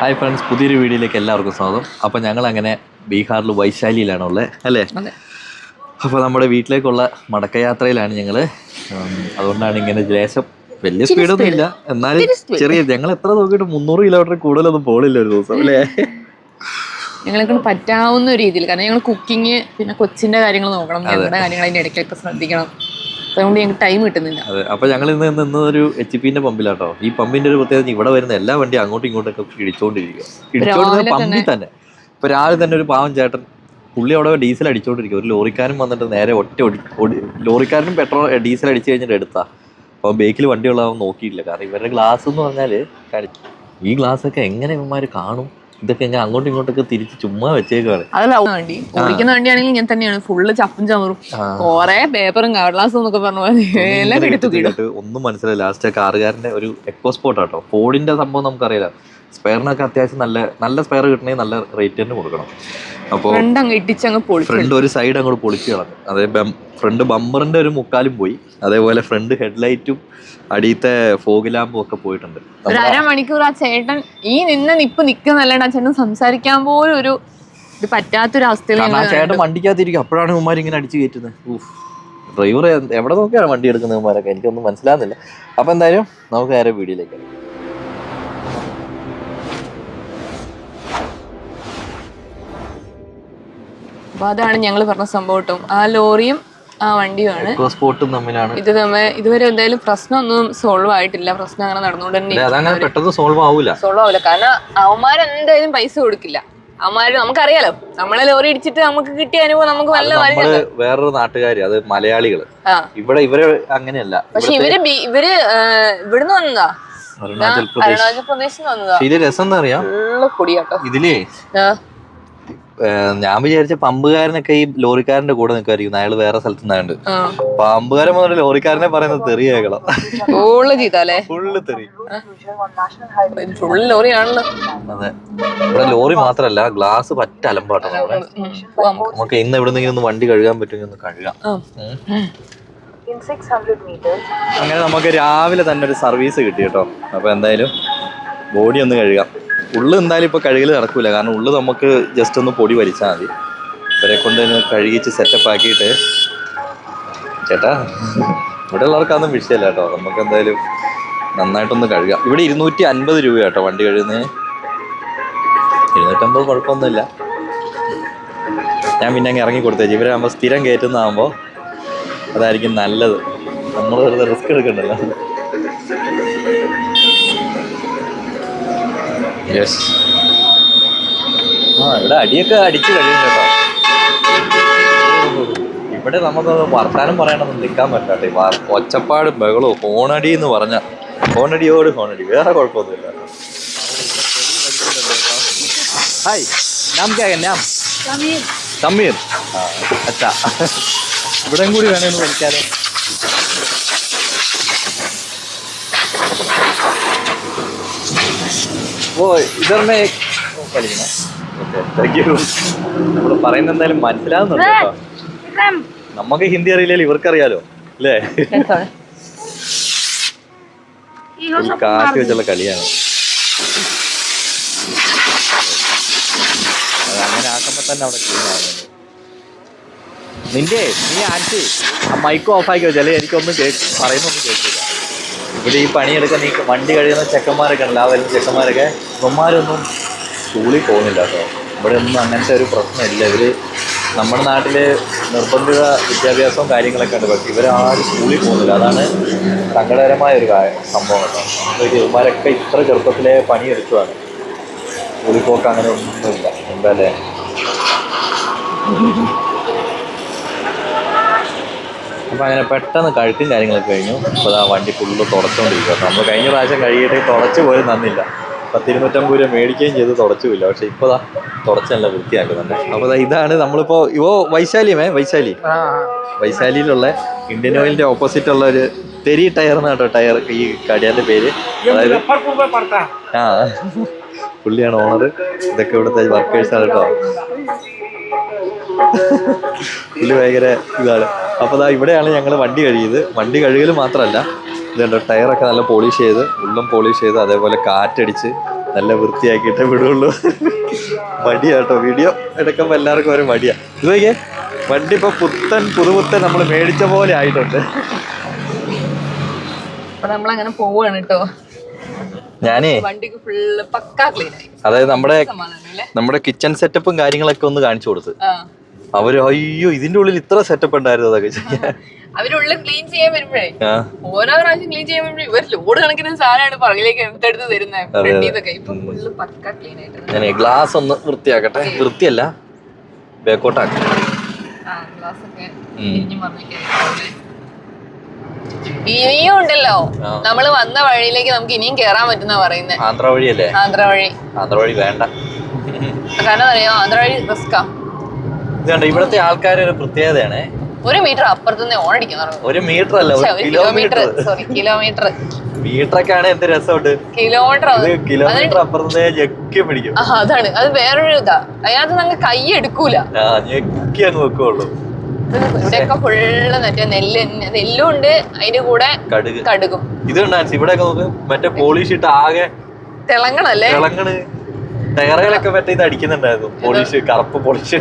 Hi friends, പുതിയൊരു വീഡിയോയിലേക്ക് എല്ലാവർക്കും സ്വാഗതം. അപ്പോൾ ഞങ്ങളങ്ങനെ ബീഹാറിൽ വൈശാലിയിലാണുള്ളത് അല്ലേ? അപ്പോൾ നമ്മുടെ വീട്ടിലേക്കുള്ള മടക്കയാത്രയിലാണ് ഞങ്ങൾ. അതുകൊണ്ടാണ് ഇങ്ങനെ ലേശം വലിയ സ്പീഡൊന്നും ഇല്ല, എന്നാലും ചെറിയ, ഞങ്ങൾ എത്ര നോക്കിയിട്ട് 300 കിലോമീറ്റർ കൂടുതലൊന്നും പോണില്ല ഒരു ദിവസം അല്ലേ? ഞങ്ങളെ പറ്റാവുന്ന രീതിയിൽ, കാരണം ഞങ്ങൾ കുക്കിങ് പിന്നെ കൊച്ചിന്റെ കാര്യങ്ങൾ നോക്കണം, ഞങ്ങളുടെ കാര്യങ്ങൾ അതിന്റെ ഇടയ്ക്കൊക്കെ ശ്രദ്ധിക്കണം. അതുകൊണ്ട് ഞങ്ങൾക്ക് ടൈം കിട്ടുന്നില്ല. അതെ, അപ്പോൾ ഞങ്ങൾ ഇന്ന് ഒരു HP-ന്റെ പമ്പിലാട്ടോ. ഈ പമ്പിന്റെ ഒരു പ്രത്യേകത, ഇവിടെ വരുന്ന എല്ലാ വണ്ടിയും അങ്ങോട്ടും ഇങ്ങോട്ടൊക്കെ ഇടിച്ചോണ്ടിരിക്കുക പമ്പിൽ തന്നെ. ഇപ്പൊ രാവിലെ തന്നെ ഒരു പാവം ചേട്ടൻ, പുള്ളി അവിടെ ഡീസൽ അടിച്ചോണ്ടിരിക്കുക. ഒരു ലോറിക്കാരൻ വന്നിട്ട് നേരെ ലോറിക്കാരനും ഡീസൽ അടിച്ചു കഴിഞ്ഞിട്ട് എടുത്താ. അപ്പോൾ ബേക്കിൽ വണ്ടിയുള്ളവൻ നോക്കിയിട്ടില്ല. കാരണം ഇവരുടെ ഗ്ലാസ് എന്ന് പറഞ്ഞാല് ഈ ഗ്ലാസ് ഒക്കെ എങ്ങനെ ഇവന്മാര് കാണും? ഇതൊക്കെ ഞാൻ അങ്ങോട്ടും ഇങ്ങോട്ടൊക്കെ തിരിച്ച് ചുമ്മാ വെച്ചേക്കാണ്. അതല്ല വണ്ടി ഓടിക്കുന്ന വണ്ടിയാണെങ്കിൽ ഇങ്ങനെ തന്നെയാണ്, ഫുള്ള് ചപ്പും ചമറും, കൊറേ പേപ്പറും കടലാസും എന്നൊക്കെ പറഞ്ഞു ഒന്നും മനസ്സിലായി. ലാസ്റ്റ് കാറുകാരന്റെ ഒരു എക്കോ സ്പോട്ട് ആട്ടോ. ഫോർഡിന്റെ സംഭവം നമുക്കറിയില്ല. സ്പെയറിനൊക്കെ അത്യാവശ്യം നല്ല സ്പെയർ കിട്ടണമെങ്കിൽ നല്ല റേറ്റ് തന്നെ കൊടുക്കണം. അപ്പോൾ ഫ്രണ്ട് ഒരു സൈഡ് അങ്ങോട്ട് പൊളിച്ച് കളഞ്ഞു. അതേ ഫ്രണ്ട് ബമ്പറിന്റെ ഒരു മുക്കാലും പോയി. അതേപോലെ ഫ്രണ്ട് ഹെഡ്ലൈറ്റും അടിയത്തെ ഫോഗ് ലാമ്പും ഒക്കെ പോയിട്ടുണ്ട്. ഒരു അരമണിക്കൂർ ആ ചേട്ടൻ ഈ നിൽക്കുന്നല്ലാണ്ട് ആ ചേട്ടൻ സംസാരിക്കാൻ പോലും ഒരു പറ്റാത്തൊരു അവസ്ഥയിൽ ആ ചേട്ടൻ വണ്ടിക്കകത്തിരിക്കും. അപ്പോഴാണ് ഇവന്മാർ ഇങ്ങനെ അടിച്ചു കയറ്റുന്നത്. ഡ്രൈവർ എവിടെ നോക്കിയാണ് വണ്ടി എടുക്കുന്നത് ഇവന്മാരൊക്കെ, എനിക്കൊന്നും മനസ്സിലാകുന്നില്ല. അപ്പൊ എന്തായാലും നമുക്ക് നേരെ വീഡിയോയിലേക്ക്. അപ്പൊ അതാണ് ഞങ്ങൾ പറഞ്ഞ സംഭവം. ആ ലോറിയും ആ വണ്ടിയുമാണ് തമ്മിലാണ് ഇതുവരെ എന്തായാലും പ്രശ്നമൊന്നും സോൾവ് ആയിട്ടില്ല. പ്രശ്നം അങ്ങനെ നടന്നുകൊണ്ട് തന്നെ സോൾവ് ആവില്ല. കാരണം അവന്മാരെന്തായാലും പൈസ കൊടുക്കില്ല. അവന്മാര് നമുക്കറിയാലോ, നമ്മളെ ലോറി ഇടിച്ചിട്ട് നമുക്ക് കിട്ടിയ അനുഭവം നമുക്ക് നല്ല വേറൊരു നാട്ടുകാര്, അത് മലയാളികള്. ഇവര് അങ്ങനെയല്ല. പക്ഷെ ഇവര് ഇവിടുന്ന് വന്നതാ, അരുണാചൽ പ്രദേശിൽ വന്നതാ. ഇതില് രസം എന്താ അറിയാം, ഇതിലേ ഞാൻ വിചാരിച്ച പമ്പുകാരനൊക്കെ ഈ ലോറിക്കാരന്റെ കൂടെ നിൽക്കുമായിരിക്കും. അയാൾ വേറെ സ്ഥലത്ത് നിന്നാണ്ട് പമ്പുകാരൻ മുതൽ ലോറിക്കാരനെ പറയുന്നത് തെറി കേൾക്കണം. ഫുള്ള് തെറി. അതെ, ഇവിടെ ലോറി മാത്രല്ല, ഗ്ലാസ് പറ്റ അലമ്പാട്ടം. നമുക്ക് ഇന്ന് എവിടെ നിന്നെങ്കിലും ഒന്ന് വണ്ടി കഴുകാൻ പറ്റുമെങ്കിൽ ഒന്ന് കഴുകാം. അങ്ങനെ നമുക്ക് രാവിലെ തന്നെ ഒരു സർവീസ് കിട്ടി കേട്ടോ. അപ്പൊ എന്തായാലും ബോഡി ഒന്ന് കഴുകാം. ഉള്ളു എന്തായാലും ഇപ്പൊ കഴുകൽ നടക്കൂല, കാരണം ഉള്ളു നമുക്ക് ജസ്റ്റ് ഒന്ന് പൊടി വലിച്ചാൽ മതി. ഇവരെ കൊണ്ട് കഴുകിച്ച് സെറ്റപ്പ് ആക്കിയിട്ട്, ചേട്ടാ ഇവിടെ ഉള്ളവർക്കൊന്നും വിഷയമല്ല കേട്ടോ. നമുക്ക് എന്തായാലും നന്നായിട്ടൊന്ന് കഴുകാം. ഇവിടെ 250 രൂപ കേട്ടോ വണ്ടി കഴുകുന്നതിന്. 250 കുഴപ്പമൊന്നുമില്ല. ഞാൻ പിന്നെ അങ്ങ് ഇറങ്ങി കൊടുത്തേച്ചു. ഇവരാകുമ്പോൾ സ്ഥിരം കയറ്റുന്നതാകുമ്പോൾ അതായിരിക്കും നല്ലത്. നമ്മൾ വെറുതെ റിസ്ക് എടുക്കണ്ടല്ലോ. യെസ്, ഇവിടെ അടിയൊക്കെ അടിച്ചു കഴിയും കേട്ടോ. ഇവിടെ നമുക്ക് വർത്താനം പറയണമെന്ന് നിൽക്കാൻ പറ്റാട്ടെ. ഒച്ചപ്പാടും ബഹളവും ഹോണടി എന്ന് പറഞ്ഞ ഹോണടിയോട് ഹോണടി, വേറെ കുഴപ്പമൊന്നുമില്ല. ഹായ്, നാം ക്യാ ഹൈ? നാം സമീർ. അച്ഛാ, ഇവിടെയും കൂടി വേണമെന്ന് പഠിക്കാലോ. ഓ ഇതന്നെ കളിക്കണം. നമ്മള് പറയുന്ന എന്തായാലും മനസ്സിലാവുന്നുണ്ട് കേട്ടോ. നമുക്ക് ഹിന്ദി അറിയില്ലല്ലോ, ഇവർക്കറിയാലോ അല്ലേ? കാശ് വെച്ചുള്ള കളിയാണ്. അങ്ങനെ ആക്കുമ്പോ തന്നെ അവിടെ ക്ലീൻ ആവുന്നുണ്ട്. നീ ആൻസി ആ മൈക്ക് ഓഫ് ആക്കി വെച്ചാലേ എനിക്കൊന്നും പറയുന്നൊന്നും കേൾക്കില്ല. ഇവിടെ ഈ പണിയെടുക്കാൻ ഈ വണ്ടി കഴിയുന്ന ചെക്കന്മാരൊക്കെ ഉണ്ടല്ലോ, ആ വരുന്ന ചെക്കന്മാരൊക്കെ ഇവന്മാരൊന്നും സ്കൂളിൽ പോകുന്നില്ല കേട്ടോ. ഇവിടെ ഒന്നും അങ്ങനത്തെ ഒരു പ്രശ്നമില്ല. ഇവര് നമ്മുടെ നാട്ടില് നിർബന്ധിത വിദ്യാഭ്യാസവും കാര്യങ്ങളൊക്കെ ഉണ്ട്, പക്ഷെ ഇവരാരും സ്കൂളിൽ പോകുന്നില്ല. അതാണ് സങ്കടകരമായ ഒരു സംഭവം കേട്ടോ. ഇവന്മാരൊക്കെ ഇത്ര ചെറുപ്പത്തിലെ പണിയെടുക്കുവാണ്. സ്കൂളിൽ പോക്ക് അങ്ങനെ ഒന്നുമില്ല. എന്താല്ലേ? അപ്പം അങ്ങനെ പെട്ടെന്ന് കഴുത്തും കാര്യങ്ങളൊക്കെ കഴിഞ്ഞു. അപ്പോൾ ആ വണ്ടി ഫുള്ള് തുടച്ചുകൊണ്ടിരിക്കുക കേട്ടോ. നമ്മൾ കഴിഞ്ഞ പ്രാവശ്യം കഴിയിട്ട് തുടച്ചു പോലും തന്നില്ല. 250 രൂപ മേടിക്കുകയും ചെയ്ത് തുടച്ചുമില്ല. പക്ഷെ ഇപ്പോൾ തുടച്ചല്ല വൃത്തിയാക്കുന്നുണ്ട്. അപ്പോൾ ഇതാണ് നമ്മളിപ്പോൾ വൈശാലിയിലുള്ള ഇന്ത്യൻ ഓയിലിൻ്റെ ഓപ്പോസിറ്റ് ഉള്ള ഒരു തെരി ടയർ എന്നാണ് കേട്ടോ ടയർ ഈ കടയുടെ പേര്. അതായത് പുള്ളിയാണ് ഓണർ. ഇതൊക്കെ ഇവിടുത്തെ വർക്കേഴ്സാണ് കേട്ടോ. പുള്ളി ഭയങ്കര ഇതാണ്. അപ്പോൾ ഇവിടെയാണ് ഞങ്ങൾ വണ്ടി കഴുകിയത്. വണ്ടി കഴുകൽ മാത്രമല്ല, ഇതുണ്ടോ ടയറൊക്കെ നല്ല പോളിഷ് ചെയ്ത്, ഉള്ളും പോളിഷ് ചെയ്ത്, അതേപോലെ കാറ്റടിച്ച് നല്ല വൃത്തിയാക്കിയിട്ടേ വിടുള്ളൂ. മടിയാട്ടോ വീഡിയോ എടുക്കുമ്പോൾ എല്ലാവർക്കും ഒരു മടിയാ. ഇതൊക്കെ വണ്ടി ഇപ്പൊ പുതുപുത്തൻ നമ്മൾ മേടിച്ച പോലെ ആയിട്ടുണ്ട്. അപ്പൊ നമ്മളങ്ങനെ പോവാണ് കേട്ടോ. ഞാനേ വണ്ടിക്ക് ഫുള്ള് പക്കാ ക്ലീൻ ആയി. അതായത് നമ്മുടെ കിച്ചൺ സെറ്റപ്പും കാര്യങ്ങളൊക്കെ ഒന്ന് കാണിച്ചു കൊടുത്ത് അവര് അയ്യോ ഇതിന്റെ ഉള്ളിൽ ഇത്ര സെറ്റപ്പ് ഉണ്ടായിരുന്നു അതൊക്കെ ചെയ്യാൻ. അവരുള്ളിൽ ക്ലീൻ ചെയ്യാൻ വരുമ്പോഴേ ഓരോ പ്രാവശ്യം ക്ലീൻ ചെയ്യാൻ വരുമ്പോഴേ ഇവർ ലോഡ് കണക്കിന് സാധനമാണ് പുറകിലേക്ക് എടുത്തെടുത്ത് തരുന്നത്. ഇപ്പൊ ഫുള്ള് പക്കാ ക്ലീൻ ആയിട്ട്. ഞാൻ ഗ്ലാസ് ഒന്ന് വൃത്തിയാക്കട്ടെ. വൃത്തിയല്ല, ബേക്കോട്ടാക്കാം. ഗ്ലാസ് ഒക്കെ ഇനിയും ഉണ്ടല്ലോ. നമ്മള് വന്ന വഴിയിലേക്ക് നമുക്ക് ഇനിയും കേറാൻ പറ്റുന്ന പറയുന്നത്. ആന്ധ്ര വഴിയല്ലേ? ആന്ധ്ര വഴി വേണ്ട. കാരണം അറിയോ, ആന്ധ്ര വഴി റിസ്കാ. ഇതുണ്ട് ഇവിടുത്തെ ആൾക്കാർ ഒരു പ്രത്യേകതയാണ്. 1 മീറ്റർ അപ്പുറത്തുനിന്ന് ഓൺ അടിക്കുന്നു. 1 മീറ്റർ അല്ല, 1 കിലോമീറ്റർ. കിലോമീറ്റർ. മീറ്ററൊക്കെയാണ് എന്ത് രസമുണ്ട്. കിലോമീറ്റർ അപ്പുറത്തെ ഞെക്കി പിടിക്കും. അതാണ്, അത് വേറൊരു ഇതാ. അതിനകത്ത് നമുക്ക് കൈ എടുക്കൂല, ഞെക്കി അങ്ങ് വെക്കുള്ളൂ. ഇവിടെയൊക്കെ ഫുള്ള് മറ്റേ നെല്ലും ഉണ്ട്, അതിന്റെ കൂടെ കടുകും. ഇത് ഇവിടെയൊക്കെ നോക്ക്, മറ്റേ പോളിഷ് ഇട്ട് ആകെ തിളങ്ങണല്ലേ, ടയറുകളൊക്കെ മറ്റേ ഇത് അടിക്കുന്നുണ്ടായിരുന്നു. പോളിഷ്, കറുപ്പ് പോളിഷ്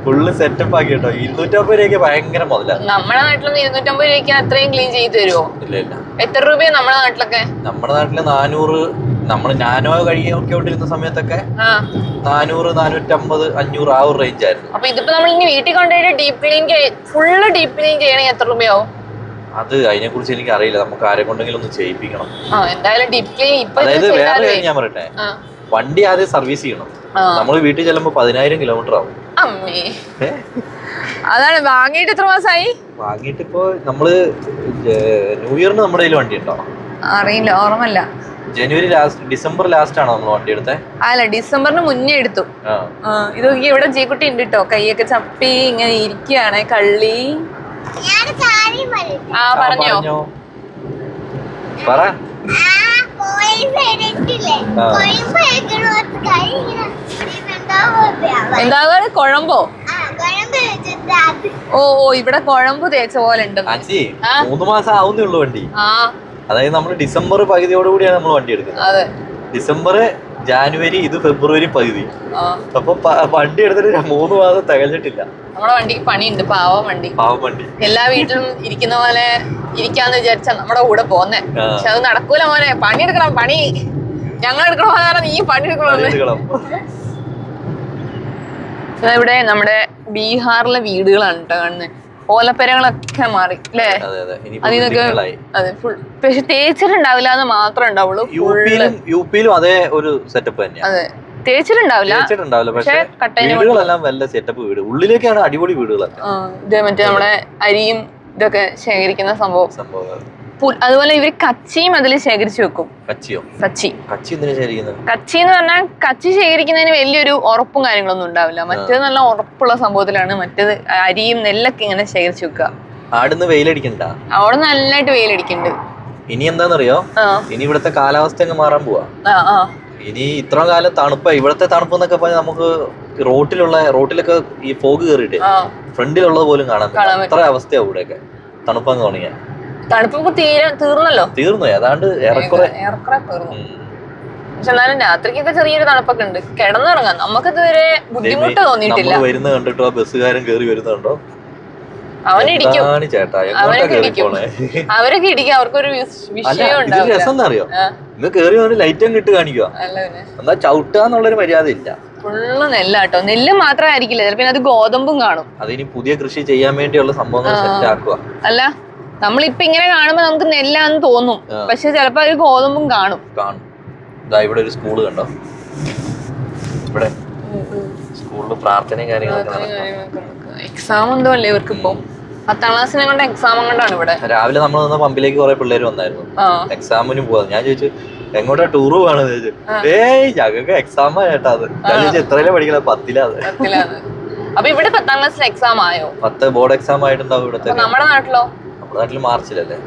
ഫുള്ള് സെറ്റപ്പ് ആക്കി കേട്ടോ. 250 രൂപയ്ക്ക് ഭയങ്കര മുതലാണ്. നമ്മുടെ നാട്ടിലൊന്നും 250 രൂപയ്ക്ക് അത്രയും ക്ലീൻ ചെയ്ത് തരുമോ? ഇല്ല. എത്ര രൂപയാണ് നമ്മുടെ നാട്ടിലൊക്കെ? നമ്മുടെ നാട്ടില് 400. നമ്മള് ഞാനോ കഴിക്കൊണ്ടിരുന്ന സമയത്തൊക്കെ 400, 450, 500 ആ ഒരു റേഞ്ച് ആയിരുന്നു. അപ്പൊ ഇതിപ്പോ നമ്മൾ ഇനി വീട്ടിൽ കൊണ്ടുപോയിട്ട് ഫുള്ള് ഡീപ് ക്ലീൻ ചെയ്യണമെങ്കിൽ എത്ര രൂപയാവും? അത് അതിനെ കുറിച്ച് എനിക്ക് അറിയില്ല. നമുക്ക് ആരെ കൊണ്ടെങ്കിലും ഒന്ന് ചെയ്യിപ്പിക്കണം. എന്തായാലും ഡീപ് ക്ലീൻ. അതായത് വേറെ കാര്യം ഞാൻ പറയട്ടെ, വണ്ടി ആദ്യം സർവീസ് ചെയ്യണം. നമ്മള് വീട്ടിൽ ചെല്ലുമ്പോ 10,000 കിലോമീറ്റർ ആവും. അമ്മേ, അതാണ്. വാങ്ങിയിട്ട് എത്ര മാസമായി? വാങ്ങിയിട്ട് ഇപ്പൊ നമ്മള് ന്യൂ ഇയറിന് നമ്മുടെ കയ്യിൽ വണ്ടി ഉണ്ടോ അറിയില്ല, ഓർമ്മല്ല. ജനുവരി ലാസ്റ്റ്, ഡിസംബർ ലാസ്റ്റ് ആണോ നമ്മൾ വണ്ടി എടുത്തത്? അല്ല, ഡിസംബറിന് മുന്നേ എടുത്തു. ഇതൊക്കെ ഇവിടെ ജീക്കുട്ടി ഉണ്ട് കേട്ടോ. കൈയൊക്കെ ചപ്പി ഇങ്ങനെ ഇരിക്കുകയാണ്. കള്ളി. പറഞ്ഞോ. പറ. എന്താ കുഴമ്പോ? ഓ, ഇവിടെ കുഴമ്പ് തേച്ച പോലെ ഉണ്ട്. 3 മാസം ആവുന്നേ ഉള്ളൂ വണ്ടി. അതായത് നമ്മൾ ഡിസംബർ പകുതിയോടുകൂടിയാണ് നമ്മൾ വണ്ടി എടുക്കുന്നത്. ഡിസംബർ, ജാനുവരി, ഇത് ഫെബ്രുവരി പകുതി. അപ്പൊ വണ്ടി എടുത്തിട്ട് 3 മാസം തികഞ്ഞിട്ടില്ല. നമ്മുടെ വണ്ടിക്ക് പണിയുണ്ട്. പാവം വണ്ടി. എല്ലാ വീട്ടിലും ഇരിക്കുന്ന പോലെ ഇരിക്കാന്ന് വിചാരിച്ചാ നമ്മുടെ കൂടെ പോന്നെ. പക്ഷെ അത് നടക്കൂല മോനെ. പണിയെടുക്കണം. പണി ഞങ്ങൾ എടുക്കണ പോലെ നീ പണി എടുക്കണം. ഇവിടെ നമ്മുടെ ബീഹാറിലെ വീടുകളാണ് കേട്ടോ കാണുന്നത്. ഓലപ്പരങ്ങളൊക്കെ മാറി അല്ലേ? അതിനൊക്കെ അതെ ഫുൾ. പക്ഷെ തേച്ചിട്ടുണ്ടാവില്ല എന്ന് മാത്രമേ ഉണ്ടാവുള്ളൂ. യുപിയിലും അതേ ഒരു സെറ്റപ്പ് തന്നെയാണ്. അതെ, തേച്ചിട്ടുണ്ടാവില്ല. പക്ഷെ വീടുകളെല്ലാം വല്ല സെറ്റപ്പ് വീട്. ഉള്ളിലേക്കാണ് അടിപൊളി വീടുകളൊക്കെ. ഇത് മറ്റേ നമ്മുടെ അരിയും ഇതൊക്കെ ശേഖരിക്കുന്ന സംഭവങ്ങൾ. അതുപോലെ ഇവര് കച്ചിയും അതിൽ ശേഖരിച്ചു വെക്കും. കച്ചി എന്ന് പറഞ്ഞാൽ കച്ചി ശേഖരിക്കുന്നതിന് വലിയൊരു ഉറപ്പും കാര്യങ്ങളൊന്നും ഉണ്ടാവില്ല. മറ്റേത് നല്ല ഉറപ്പുള്ള സംഭവത്തിലാണ്. മറ്റേത് അരിയും നെല്ലൊക്കെ ഇങ്ങനെ ശേഖരിച്ചു വെക്കുക. അവിടെ നന്നായിട്ട് വെയിലടിക്കുന്നുണ്ട്. ഇനി എന്താണെന്നറിയോ, ഇനി ഇവിടുത്തെ കാലാവസ്ഥ അങ്ങ് മാറാൻ പോവാ. ഇനി ഇത്ര കാലം തണുപ്പ. ഇവിടുത്തെ തണുപ്പ് എന്നൊക്കെ പറഞ്ഞാൽ നമുക്ക് റോട്ടിലൊക്കെ ഈ ഫോഗ് കയറിയിട്ട് ഫ്രണ്ടിലുള്ളത് പോലും കാണാൻ പറ്റും. അത്ര അവസ്ഥയാവും ഇവിടെയൊക്കെ തണുപ്പങ്ങ് തുടങ്ങിയ. തണുപ്പ് തീർന്നു. ഏതാണ്ട് ഏറെക്കുറെ തീർന്നു. പക്ഷെ എന്നാലും രാത്രിക്കൊക്കെ ചെറിയൊരു തണുപ്പൊക്കെ ഉണ്ട്. കിടന്നിറങ്ങാം. നമുക്ക് ഇതുവരെ ബുദ്ധിമുട്ട് തോന്നിയിട്ടില്ല. വരുന്ന കണ്ടിട്ടോ, ബസ്സുകാരൻ കയറി വരുന്നുണ്ടോ? അവരൊക്കെ ഇടിക്കും. അവർക്കൊരു വിഷയം ഉണ്ടാവില്ല. രസം എന്നറിയോ, ഇന്ന് കയറി ലൈറ്റും കിട്ട് കാണിക്കുക. എന്താ ചവിട്ടാന്നുള്ളൊരു മര്യാദ ഇല്ല. ഫുള്ള് നെല്ലാട്ടോ. നെല്ല് മാത്രമായിരിക്കില്ല, ചിലപ്പോ അത് ഗോതമ്പും കാണും. അതിനി പുതിയ കൃഷി ചെയ്യാൻ വേണ്ടിയുള്ള സംഭവങ്ങൾ സെറ്റ് ആക്കുക. അല്ല, നമ്മളിപ്പൊ ഇങ്ങനെ കാണുമ്പോ നമുക്ക് നെല്ലാന്ന് തോന്നും. പക്ഷെ ചിലപ്പോ അത് ഗോതമ്പും കാണും. ഇവിടെ ഒരു സ്കൂള് കണ്ടോ? ഇവിടെ സ്കൂളില് പ്രാർത്ഥനയും കാര്യങ്ങളൊക്കെ. എക്സാം എന്തോ അല്ലേ ഇവർക്ക് ഇപ്പൊ? 10ാം ക്ലാസ്സിനെ കൊണ്ട് എക്സാം കൊണ്ടാണ് ഇവിടെ. രാവിലെ നമ്മൾ നിന്ന് പമ്പിലേക്ക് കുറെ പിള്ളേര് വന്നായിരുന്നു എക്സാമിന് പോവാ. ഞാൻ ചോദിച്ചു എങ്ങോട്ടാ ടൂറ് പോവാണെന്ന് ചോദിച്ചു. ഞങ്ങൾക്ക് എക്സാം ആയിട്ടാ. അത് ഞാൻ ചോദിച്ചു എത്രയിലാ പഠിക്കണത്? 10ലാണ്. അപ്പൊ ഇവിടെ 10ാം ക്ലാസ്സിൽ എക്സാം ആയോ? 10 ബോർഡ് എക്സാം ആയിട്ടുണ്ടാവും ഇവിടുത്തെ. നമ്മുടെ നാട്ടിലോ? നമ്മുടെ നാട്ടില് മാർച്ചിലല്ലേ?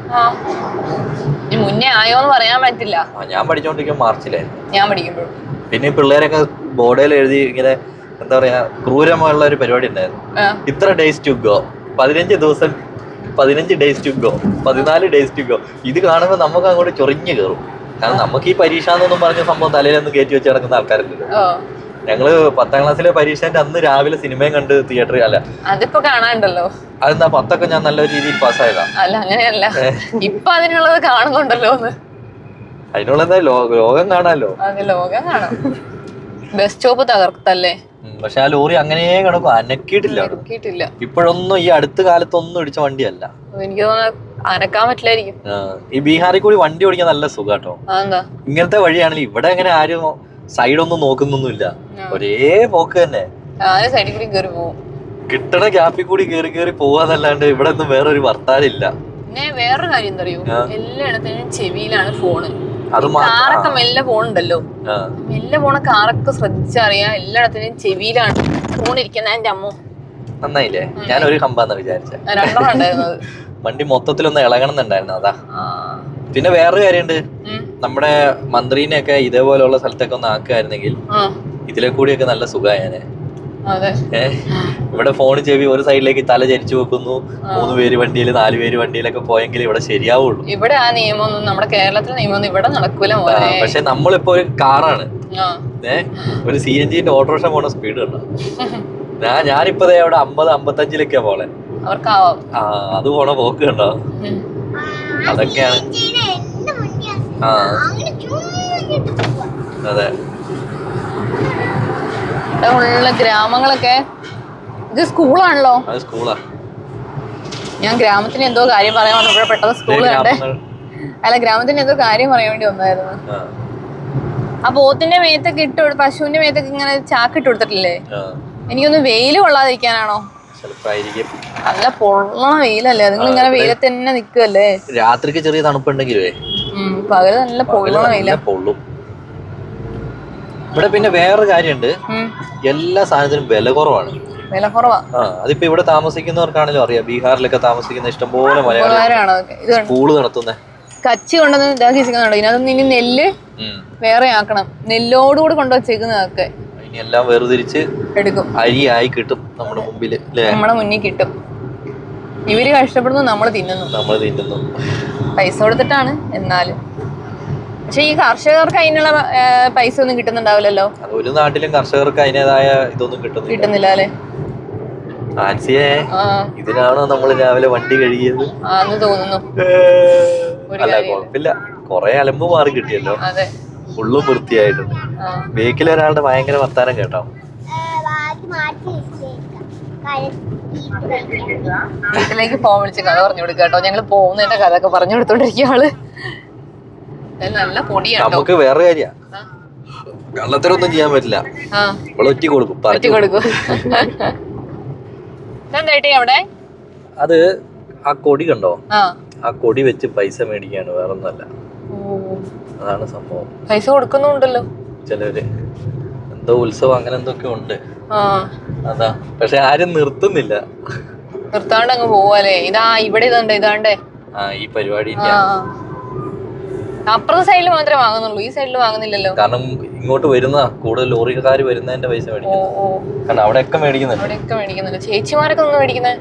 മുന്നേ ആയോന്ന് പറയാൻ പറ്റില്ല. ഞാൻ പഠിച്ചോണ്ടിരിക്കും മാർച്ചിലായിരുന്നു. ഞാൻ പഠിക്കുമ്പോൾ പിന്നെ പിള്ളേരൊക്കെ ബോർഡിൽ എഴുതി ഇങ്ങനെ എന്താ പറയാ ക്രൂരമായുള്ള ഒരു പരിപാടി ഉണ്ടായിരുന്നു. ഇത്ര ഡേയ്സ് ടു ഗോ, 15 ദിവസം, 15 days to go, 14 days to go. ഇത് കാണുമ്പോൾ നമുക്ക് അങ്ങോട്ട് ചൊറിഞ്ഞു കയറും. കാരണം നമുക്ക് ഈ പരീക്ഷ എന്നൊന്നും പറഞ്ഞ സംഭവം തലയിലൊന്നും കയറ്റി വെച്ച് നടക്കുന്ന ആൾക്കാരുണ്ട്. ഞങ്ങള് 10ാം ക്ലാസ്സിലെ പരീക്ഷന്റെ അന്ന് രാവിലെ സിനിമയും കണ്ട് തിയേറ്ററിൽ അല്ല അതിപ്പോ കാണാണ്ടല്ലോ. അതെന്താ 10ഒക്കെ ഞാൻ നല്ല രീതിയിൽ പാസ്സായതാ. അല്ല അങ്ങനെയല്ല, ഇപ്പൊ അതിനുള്ളത് കാണുന്നുണ്ടല്ലോ. അതിനുള്ളതാ ലോകം കാണാലോ. അതെ, ലോകം കാണാം. ബസ് സ്റ്റോപ്പ് തകർത്തല്ലേ. പക്ഷെ ആ ലോറി അങ്ങനെ കിടക്കും, അനക്കിയിട്ടില്ല. ഇപ്പോഴൊന്നും ഈ അടുത്ത കാലത്തൊന്നും ഇടിച്ച വണ്ടിയല്ല. എനിക്ക് തോന്നുന്നു അനക്കാൻ പറ്റില്ലായിരിക്കും. ഈ ബീഹാറിൽ കൂടി വണ്ടി ഓടിക്കാൻ നല്ല സുഖാട്ടോ. ഇങ്ങനത്തെ വഴിയാണെങ്കിൽ ഇവിടെ അങ്ങനെ ആരും സൈഡൊന്നും നോക്കുന്നൊന്നുമില്ല, ഒരേ പോക്ക് തന്നെ. സൈഡിൽ കൂടി കേറി പോകും, കിട്ടണ ഗ്യാപ്പിൽ കൂടി കേറി പോവാന്നല്ലാണ്ട് ഇവിടെ ഒന്നും വേറൊരു വർത്താനില്ല. പിന്നെ വേറൊരു കാര്യം എന്താ അറിയോ, എല്ലായിടത്തും ചെവിയിലാണ് ഫോണ്. കാറൊക്കെ മെല്ലെ പോണുണ്ടല്ലോ, മെല്ലെ പോണ കാറൊക്കെ ശ്രദ്ധിച്ചറിയാം, എല്ലായിടത്തിനും ചെവിയിലാണ് ഫോൺ ഇരിക്കുന്ന. എന്റെ അമ്മ നന്നായില്ലേ, ഞാൻ ഒരു കമ്പാന്ന് വിചാരിച്ച. രണ്ടെണ്ണം ഉണ്ടായിരുന്നത്. വണ്ടി മൊത്തത്തിലൊന്ന് ഇളകണമെന്നുണ്ടായിരുന്നു, അതാ. പിന്നെ വേറൊരു കാര്യമുണ്ട്, നമ്മുടെ മന്ത്രിനെയൊക്കെ ഇതേപോലെയുള്ള സ്ഥലത്തൊക്കെ ഒന്ന് ആക്കുകയായിരുന്നെങ്കിൽ ഇതിലെ കൂടിയൊക്കെ നല്ല സുഖമായേനെ. ഇവിടെ ഫോൺ ചെവി ഒരു സൈഡിലേക്ക് തല ചരിച്ചു വെക്കുന്നു, 3 പേര് വണ്ടിയിൽ 4 പേര് വണ്ടിയിലൊക്കെ പോയെങ്കിൽ ഇവിടെ ശരിയാവുള്ളൂ. ഇവിടെ ആ നിയമമൊന്നും നമ്മുടെ കേരളത്തിലെ നിയമമൊന്നും ഇവിടെ നടക്കൂല. പക്ഷെ നമ്മളിപ്പോ ഒരു കാറാണ്, ഒരു CNG ഓട്ടോറിക്ഷ പോണ സ്പീഡ് കണ്ടോ. ഞാനിപ്പോ അവിടെ 50-55 പോളെ, അത് പോണ പോക്ക് കണ്ടോ. അതൊക്കെയാണ്. അതെ, ഉള്ള ഗ്രാമങ്ങളൊക്കെ. ഇത് സ്കൂളാണല്ലോ. സ്കൂളാ. ഞാൻ ഗ്രാമത്തിന് എന്തോ കാര്യം പറയാൻ വന്നപ്പോഴേ പെട്ടെന്ന് സ്കൂൾ കണ്ടേ. അല്ല, ഗ്രാമത്തിന് എന്തോ കാര്യം പറയാൻ വേണ്ടി വന്നായിരുന്നു. ആ പോത്തിന്റെ മേത്തൊക്കെ പശുവിന്റെ മേത്തൊക്കെ ഇങ്ങനെ ചാക്കിട്ട് കൊടുത്തിട്ടില്ലേ? എനിക്കൊന്ന് വെയില് കൊള്ളാതിരിക്കാനാണോ? നല്ല പൊള്ളണ വെയിലല്ലേ, നിങ്ങൾ ഇങ്ങനെ വെയിലത്ത് തന്നെ നിൽക്കുവല്ലേ. രാത്രിക്ക് ചെറിയ തണുപ്പുണ്ടെങ്കിലേ പകല് നല്ല പൊള്ളണ വെയില. ഇവിടെ പിന്നെ വേറൊരു കാര്യമുണ്ട്, എല്ലാ സാധനത്തിനും വില കുറവാണ്. വില കുറവാ. അതിപ്പോ ഇവിടെ താമസിക്കുന്നവർക്കാണല്ലോ അറിയാം, ബീഹാറിലൊക്കെ താമസിക്കുന്ന ഇഷ്ടംപോലെ മലയാളികളാണ് സ്കൂള് നടത്തുന്നത്. കച്ചി കൊണ്ടുവന്ന് ഇതാക്കി വെച്ചിരിക്കുന്നുണ്ടോ, ഇതിനകത്ത് ഇനി നെല്ല് വേറെ ആക്കണം, നെല്ലോടുകൂടി കൊണ്ടുവച്ചേക്കുന്നതൊക്കെ ഇനി എല്ലാം വേർതിരിച്ച് എടുക്കും, അരിയായി കിട്ടും നമ്മുടെ മുമ്പിൽ, നമ്മുടെ മുന്നിൽ കിട്ടും. ഇവര് കഷ്ടപ്പെടുന്നു, നമ്മൾ തിന്നുന്നു. പൈസ കൊടുത്തിട്ടാണ്. എന്നാലും പക്ഷെ ഈ കർഷകർക്ക് അതിനുള്ള പൈസ ഒന്നും കിട്ടുന്നുണ്ടാവില്ലല്ലോ. ഒരു നാട്ടിലും കർഷകർക്ക് അതിനേതായ ഇതൊന്നും കിട്ടുന്നില്ല അല്ലേ. ഇതിനാണോ നമ്മൾ രാവിലെ വണ്ടി കഴുകിയത് ആന്ന് തോന്നുന്നു. അല്ല, കുഴപ്പമില്ല, കൊറേ അലമ്പ് മാറി കിട്ടിയല്ലോ. ഫുള്ളും വൃത്തിയായിട്ടുണ്ട്. ബേക്കിൽ ഒരാളുടെ ഭയങ്കര വർത്താനം കേട്ടോ. വീട്ടിലേക്ക് ഫോൺ വിളിച്ച് കഥ പറഞ്ഞു കൊടുക്കുക കേട്ടോ. ഞങ്ങള് പോകുന്നതിന്റെ കഥ ഒക്കെ പറഞ്ഞു കൊടുത്തോണ്ടിരിക്കുക ആള്. നല്ല പൊടിയാണ്. നമുക്ക് വേറെ കാര്യ, കള്ളത്തരൊന്നും ചെയ്യാൻ പറ്റില്ല. ഒറ്റ കൊടുക്കും. അവിടെ അത് ആ കൊടി കണ്ടോ, ആ കൊടി വെച്ച് പൈസ മേടിക്കാണ്, വേറൊന്നുമല്ല. അതാണ് സംഭവം. പൈസ കൊടുക്കുന്നുണ്ടല്ലോ ചിലര്, എന്തോ ഉത്സവം അങ്ങനെ എന്തൊക്കെ ഉണ്ട്. അതാ, പക്ഷെ ആരും നിർത്തുന്നില്ല, നിർത്താണ്ട് അങ്ങ് പോവാല്ലേ. ഇതാ ഇവിടെ ഇതാണ്ടേ ഈ പരിപാടി അപ്പുറത്തെ സൈഡിൽ മാത്രമേ വാങ്ങുന്നുള്ളൂ, ഈ സൈഡിൽ വാങ്ങുന്നില്ലല്ലോ. കാരണം ഇങ്ങോട്ട് വരുന്ന കൂടുതൽ ലോറിക്കാർ വരുന്നതിന്റെ പൈസ മേടിക്കും. കാരണം അവിടെയൊക്കെ മേടിക്കുന്നുണ്ട്. ചേച്ചിമാരൊക്കെ ഒന്ന് മേടിക്കുന്നത്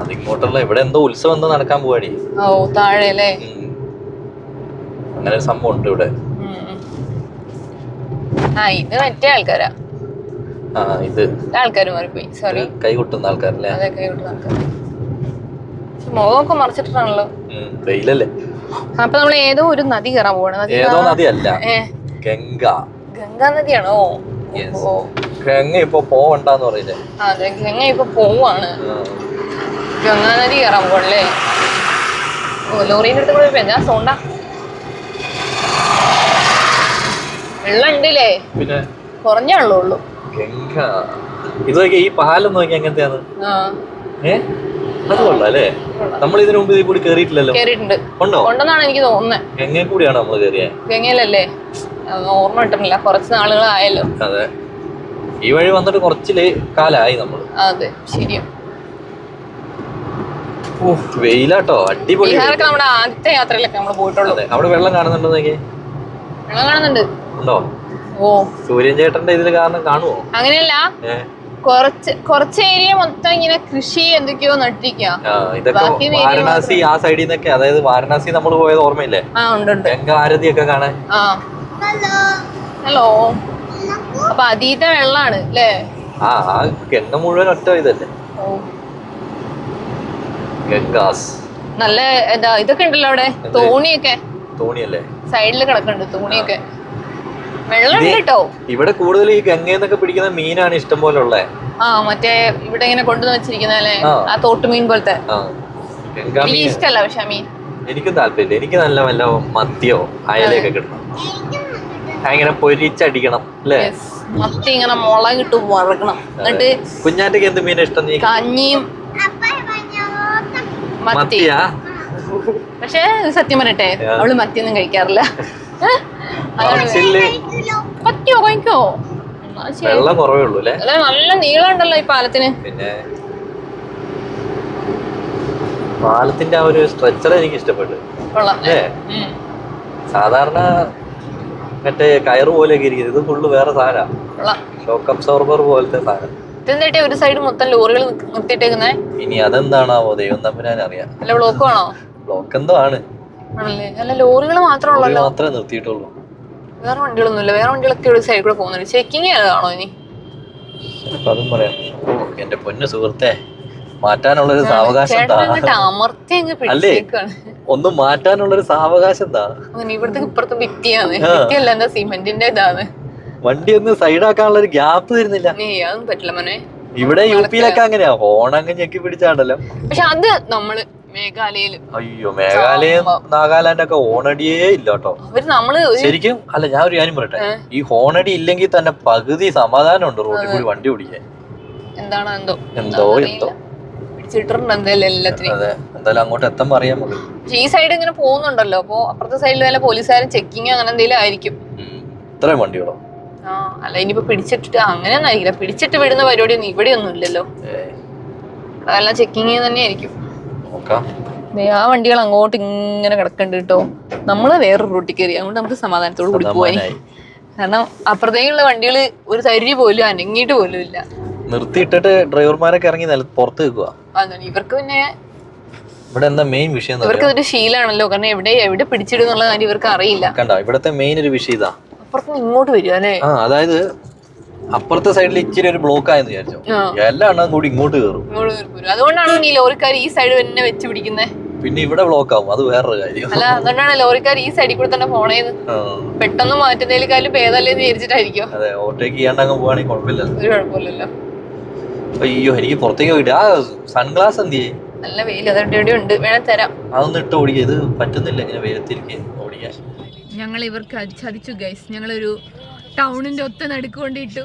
അത് ഇങ്ങോട്ടുള്ള. ഇവിടെ എന്തോ ഉത്സവം എന്തോ നടക്കാൻ പോവാടി. താഴെ അല്ലേ, അങ്ങനെ ഒരു സംഭവം ഉണ്ട് ഇവിടെ. ഇത് മറ്റേ ആൾക്കാരാ. ഇത് ആൾക്കാര് മാറിപ്പോയി, സോറി. കൈ കൊട്ടുന്ന ആൾക്കാരല്ലേ. അതെ, കൈ കൊട്ടുന്ന ആൾക്കാർ. മുഖമൊക്കെ മറച്ചിട്ടാണല്ലോ, വെയിലല്ലേ. അപ്പൊ നമ്മൾ ഏതോ ഒരു നദി കയറാൻ പോവാണ്. ഏതോ നദിയല്ല, ഗംഗാ നദിയാണോ? ഗംഗ ഇപ്പൊ പോവണ്ടെന്ന് പറയില്ലേ. അതെ, ഗംഗ ഇപ്പൊ പോവാണ്. ഗംഗാ നദി കയറാൻ പോകണല്ലേ. ലോറീന്റെ അടുത്ത് കൂടെ എന്താ സോണ്ട വെള്ളം ഉണ്ടല്ലേ, പിന്നെ കുറഞ്ഞുള്ളൂ. ഗംഗ ഇത് നോക്കിയാ, ഈ പാലം നോക്കിയാ എങ്ങനത്തെയാണ്. അത് കൊള്ളാം അല്ലേ. നമ്മൾ ഇതിനു മുമ്പ് ഇതിൽ കൂടി കേറിയിട്ടില്ലല്ലോ. ഉണ്ടെന്നാണ് എനിക്ക് തോന്നുന്നത്. ഗംഗ കൂടിയാണ് നമ്മൾ കേറിയത്. ഗംഗയിലല്ലേ, ഓർമ്മ കിട്ടുന്നില്ല, കുറച്ച് നാളുകളായല്ലോ. അതെ, ഈ വഴി വന്നിട്ട് കുറച്ച് കാലായി നമ്മൾ. അതെ, ശരിയാ. വെയിലാട്ടോ, അടിപൊളി. നമ്മുടെ ആദ്യത്തെ യാത്രയിലൊക്കെ നമ്മൾ പോയിട്ടുള്ളൂ. അവിടെ വെള്ളം കാണുന്നുണ്ടോ നോക്കിയേ. വെള്ളം കാണുന്നുണ്ട്. ഉണ്ടോ? ഓ, സൂര്യൻ ചേട്ടന്റെ ഇതിൽ കാരണം കാണുവോ? അങ്ങനെയല്ല, കുറച്ച് ഏരിയ മൊത്തം ഇങ്ങനെ കൃഷി എന്തൊക്കെയോ നട്ടിരിക്കാം. ഇതൊക്കെ വാരണാസി ആ സൈഡിൽ നിന്നൊക്കെ, അതായത് വാരണാസി നമ്മൾ പോയത് ഓർമ്മയില്ലേ? ഗംഗാരതി ഒക്കെ കാണാൻ. ഹലോ. അപ്പൊ അതീത്തെ വെള്ളാണ് അല്ലേ? ആ ഗംഗ മുഴുവൻ ഒറ്റ ഇതല്ലേ ഗംഗാസ്. നല്ല ഇതൊക്കെ ഉണ്ടല്ലോ അവിടെ, തോണിയല്ലേ സൈഡിൽ കിടക്കുന്നുണ്ട് തോണിയൊക്കെ. വെള്ളം കേട്ടോ ഇവിടെ. കൂടുതൽ ഈ ഗംഗയെന്നൊക്കെ പിടിക്കുന്ന മീനാണ് ഇഷ്ടം പോലെ ഉള്ളത്. മറ്റേ ഇവിടെ ഇങ്ങനെ കൊണ്ടുവന്ന് വെച്ചിരിക്കുന്നല്ലേ, ആ തോട്ടുമീൻ പോലത്തെ. എനിക്ക് ഇഷ്ടല്ല പക്ഷെ ആ മീൻ. എനിക്കും താല്പര്യമില്ല. എനിക്ക് നല്ല വല്ല മത്തിയോ അയലയൊക്കെ കിട്ടണം, അങ്ങനെ പൊരിച്ചടിക്കണം അല്ലേ? മത്തി ഇങ്ങനെ മുളകിട്ട് വറക്കണം. എന്നിട്ട് കുഞ്ഞാറ്റക്ക് എന്ത് മീനാ ഇഷ്ടം? കഞ്ഞിയും മത്തിയാ. പക്ഷെ സത്യം പറയട്ടെ, അവള് മത്തിയൊന്നും കഴിക്കാറില്ല. പറ്റിയോ കഴിക്കോ? വെള്ളം കുറവേ ഉള്ളൂ അല്ലേ? നല്ല നീളം ഉണ്ടല്ലോ ഈ പാലത്തിന്. പിന്നെ പാലത്തിന്റെ ആ ഒരു സ്ട്രക്ചർ എനിക്ക് ഇഷ്ടപ്പെട്ടു. സാധാരണ മറ്റേ കയറ് പോലെയൊക്കെ ഇരിക്കുന്നത്, ഇത് ഫുള്ള് വേറെ സാധനമാണ്. ഷോക്ക് അബ്സോർബർ പോലത്തെ സാധനം. ഒരു സൈഡ് മൊത്തം ലോറികൾ നിർത്തിയിട്ടേക്കുന്നേ. ഇനി അതെന്താണാവോ, ദൈവം തമ്പുരാൻ അറിയാം. അല്ല ബ്ലോക്ക് ആണോ? ബ്ലോക്ക് എന്തോ ആണ്. അല്ല ലോറികൾ മാത്രമേ നിർത്തിയിട്ടുള്ളൂ. വേറെ വണ്ടികളൊന്നുമില്ല. വേറെ വണ്ടികളൊക്കെ ഒരു സൈഡിൽ കൂടെ പോകുന്നുണ്ട്. ചെക്കിങ് ആണോ ഇനി? അതും പറയാം. എന്റെ പൊന്നു സുഹൃത്തെ, മാറ്റാനുള്ളൊരു സാവകാശം അല്ലേ? ഒന്നും മാറ്റാനുള്ളൊരു സാവകാശം എന്താ? ഇവിടത്തേക്ക് ഇപ്പുറത്തെ ഭിത്തിയാണ്. ഭിത്തിയല്ല, എന്താ സിമെന്റിന്റെ ഇതാണ്. വണ്ടി ഒന്ന് സൈഡാക്കാനുള്ള ഒരു ഗ്യാപ്പ് തരുന്നില്ല. അതൊന്നും പറ്റില്ല മോനെ. ഇവിടെ യു പിയിലൊക്കെ അങ്ങനെയാ, ഫോണങ്ങ് ഞെക്കി പിടിച്ചാണ്ടല്ലോ. പക്ഷെ അത് നമ്മള് മേഘാലയയില്, അയ്യോ മേഘാലയം നാഗാലാൻഡ് ഒക്കെ ഹോണടിയേ ഇല്ല കേട്ടോ. ശരിക്കും അല്ല, ഞാൻ ഒരു കാര്യം പറയട്ടെ, ഈ ഹോണടി ഇല്ലെങ്കിൽ തന്നെ പകുതി സമാധാനം ഉണ്ട് റോഡിൽ കൂടി വണ്ടി ഓടിക്കാൻ. എന്താണോ എന്തോ അതെ, എന്തായാലും അങ്ങോട്ട് എത്തുമ്പോ അറിയാൻ മതി. ഈ സൈഡ് ഇങ്ങനെ പോകുന്നുണ്ടല്ലോ, അപ്പൊ അപ്പുറത്തെ സൈഡിൽ വല്ല പോലീസുകാരും ചെക്കിങ് അങ്ങനെ എന്തെങ്കിലും ആയിരിക്കും. ഇത്രയും വണ്ടികളോ? അല്ല ഇനിയിപ്പോ പിടിച്ചിട്ട് അങ്ങനെയൊന്നും ആയിരിക്കില്ല. പിടിച്ചിട്ട് വിടുന്ന പരിപാടിയൊന്നും ഇവിടെ ഒന്നും ഇല്ലല്ലോ. അതെല്ലാം ചെക്കിങ് തന്നെ ആയിരിക്കും. ആ വണ്ടികൾ അങ്ങോട്ട് ഇങ്ങനെ കിടക്കണ്ട് കേട്ടോ. നമ്മള് വേറൊരു റൂട്ടിൽ കയറി, അതുകൊണ്ട് നമുക്ക് സമാധാനത്തോട് കൂടി പോയി. കാരണം അപ്പുറത്തേക്കുള്ള വണ്ടികൾ ഒരു തരി പോലും അനങ്ങിയിട്ട് പോലും ഇല്ല. നിർത്തിയിട്ടിട്ട് ഡ്രൈവർമാരൊക്കെ ഇറങ്ങി പുറത്ത് വെക്കുക. ഇവർക്ക് പിന്നെ ഇവിടെ എന്താ മെയിൻ വിഷയം? ഇവർക്ക് ഒരു ശീലാണല്ലോ, കാരണം എവിടെ പിടിച്ചിടുന്നുള്ള കാര്യം ഇവർക്ക് അറിയില്ല. കണ്ടോ, ഇവിടത്തെ മെയിൻ ഒരു വിഷയം ഇതാ. അപ്പുറത്ത് ഇങ്ങോട്ട് വരിക അല്ലേ? അതായത് അപ്പുറത്തെ സൈഡിൽ ഇച്ചിരി ഒരു ബ്ലോക്ക് ആയെന്ന് വിചാരിച്ചോ, എല്ലാ എണ്ണം കൂടി ഇങ്ങോട്ട് കയറും. അതുകൊണ്ടാണ് ഈ ലോറിക്കാർ ഈ സൈഡ് തന്നെ വെച്ച് പിടിക്കുന്നത്. പിന്നെ ഇവിടെ ബ്ലോക്ക് ആവും, അത് വേറൊരു കാര്യം. അല്ല, അതുകൊണ്ടാണ് ലോറിക്കാർ ഈ സൈഡിൽ കൂടെ തന്നെ പോണേന്ന്. പെട്ടെന്ന് മാറ്റുന്നതിലേക്കാളും ഭേദമല്ലേന്ന് വിചാരിച്ചിട്ടായിരിക്കും. അതെ, ഓവർടേക്ക് ചെയ്യാണ്ടങ്ങ് പോവാണെങ്കിൽ കുഴപ്പമില്ലല്ലോ. ഒരു കുഴപ്പമില്ലല്ലോ. അയ്യോ, എനിക്ക് പുറത്തേക്ക് പോയിട്ട് ആ സൺഗ്ലാസ് എന്ത് ചെയ്യും? നല്ല വെയിൽ അതെവിടെ ഉണ്ട്, വേണം തരാം. അതൊന്നും ഇട്ട് ഓടിക്കുക, ഇത് പറ്റുന്നില്ല ഇങ്ങനെ വെയിലത്തിരിക്കുക ഓടിക്കാൻ. ഞങ്ങൾ ഇവർക്ക് ചതിച്ചു ഗൈസ്. ഞങ്ങളൊരു ടൗണിന്റെ ഒത്ത നടുക്കൊണ്ടിട്ടു.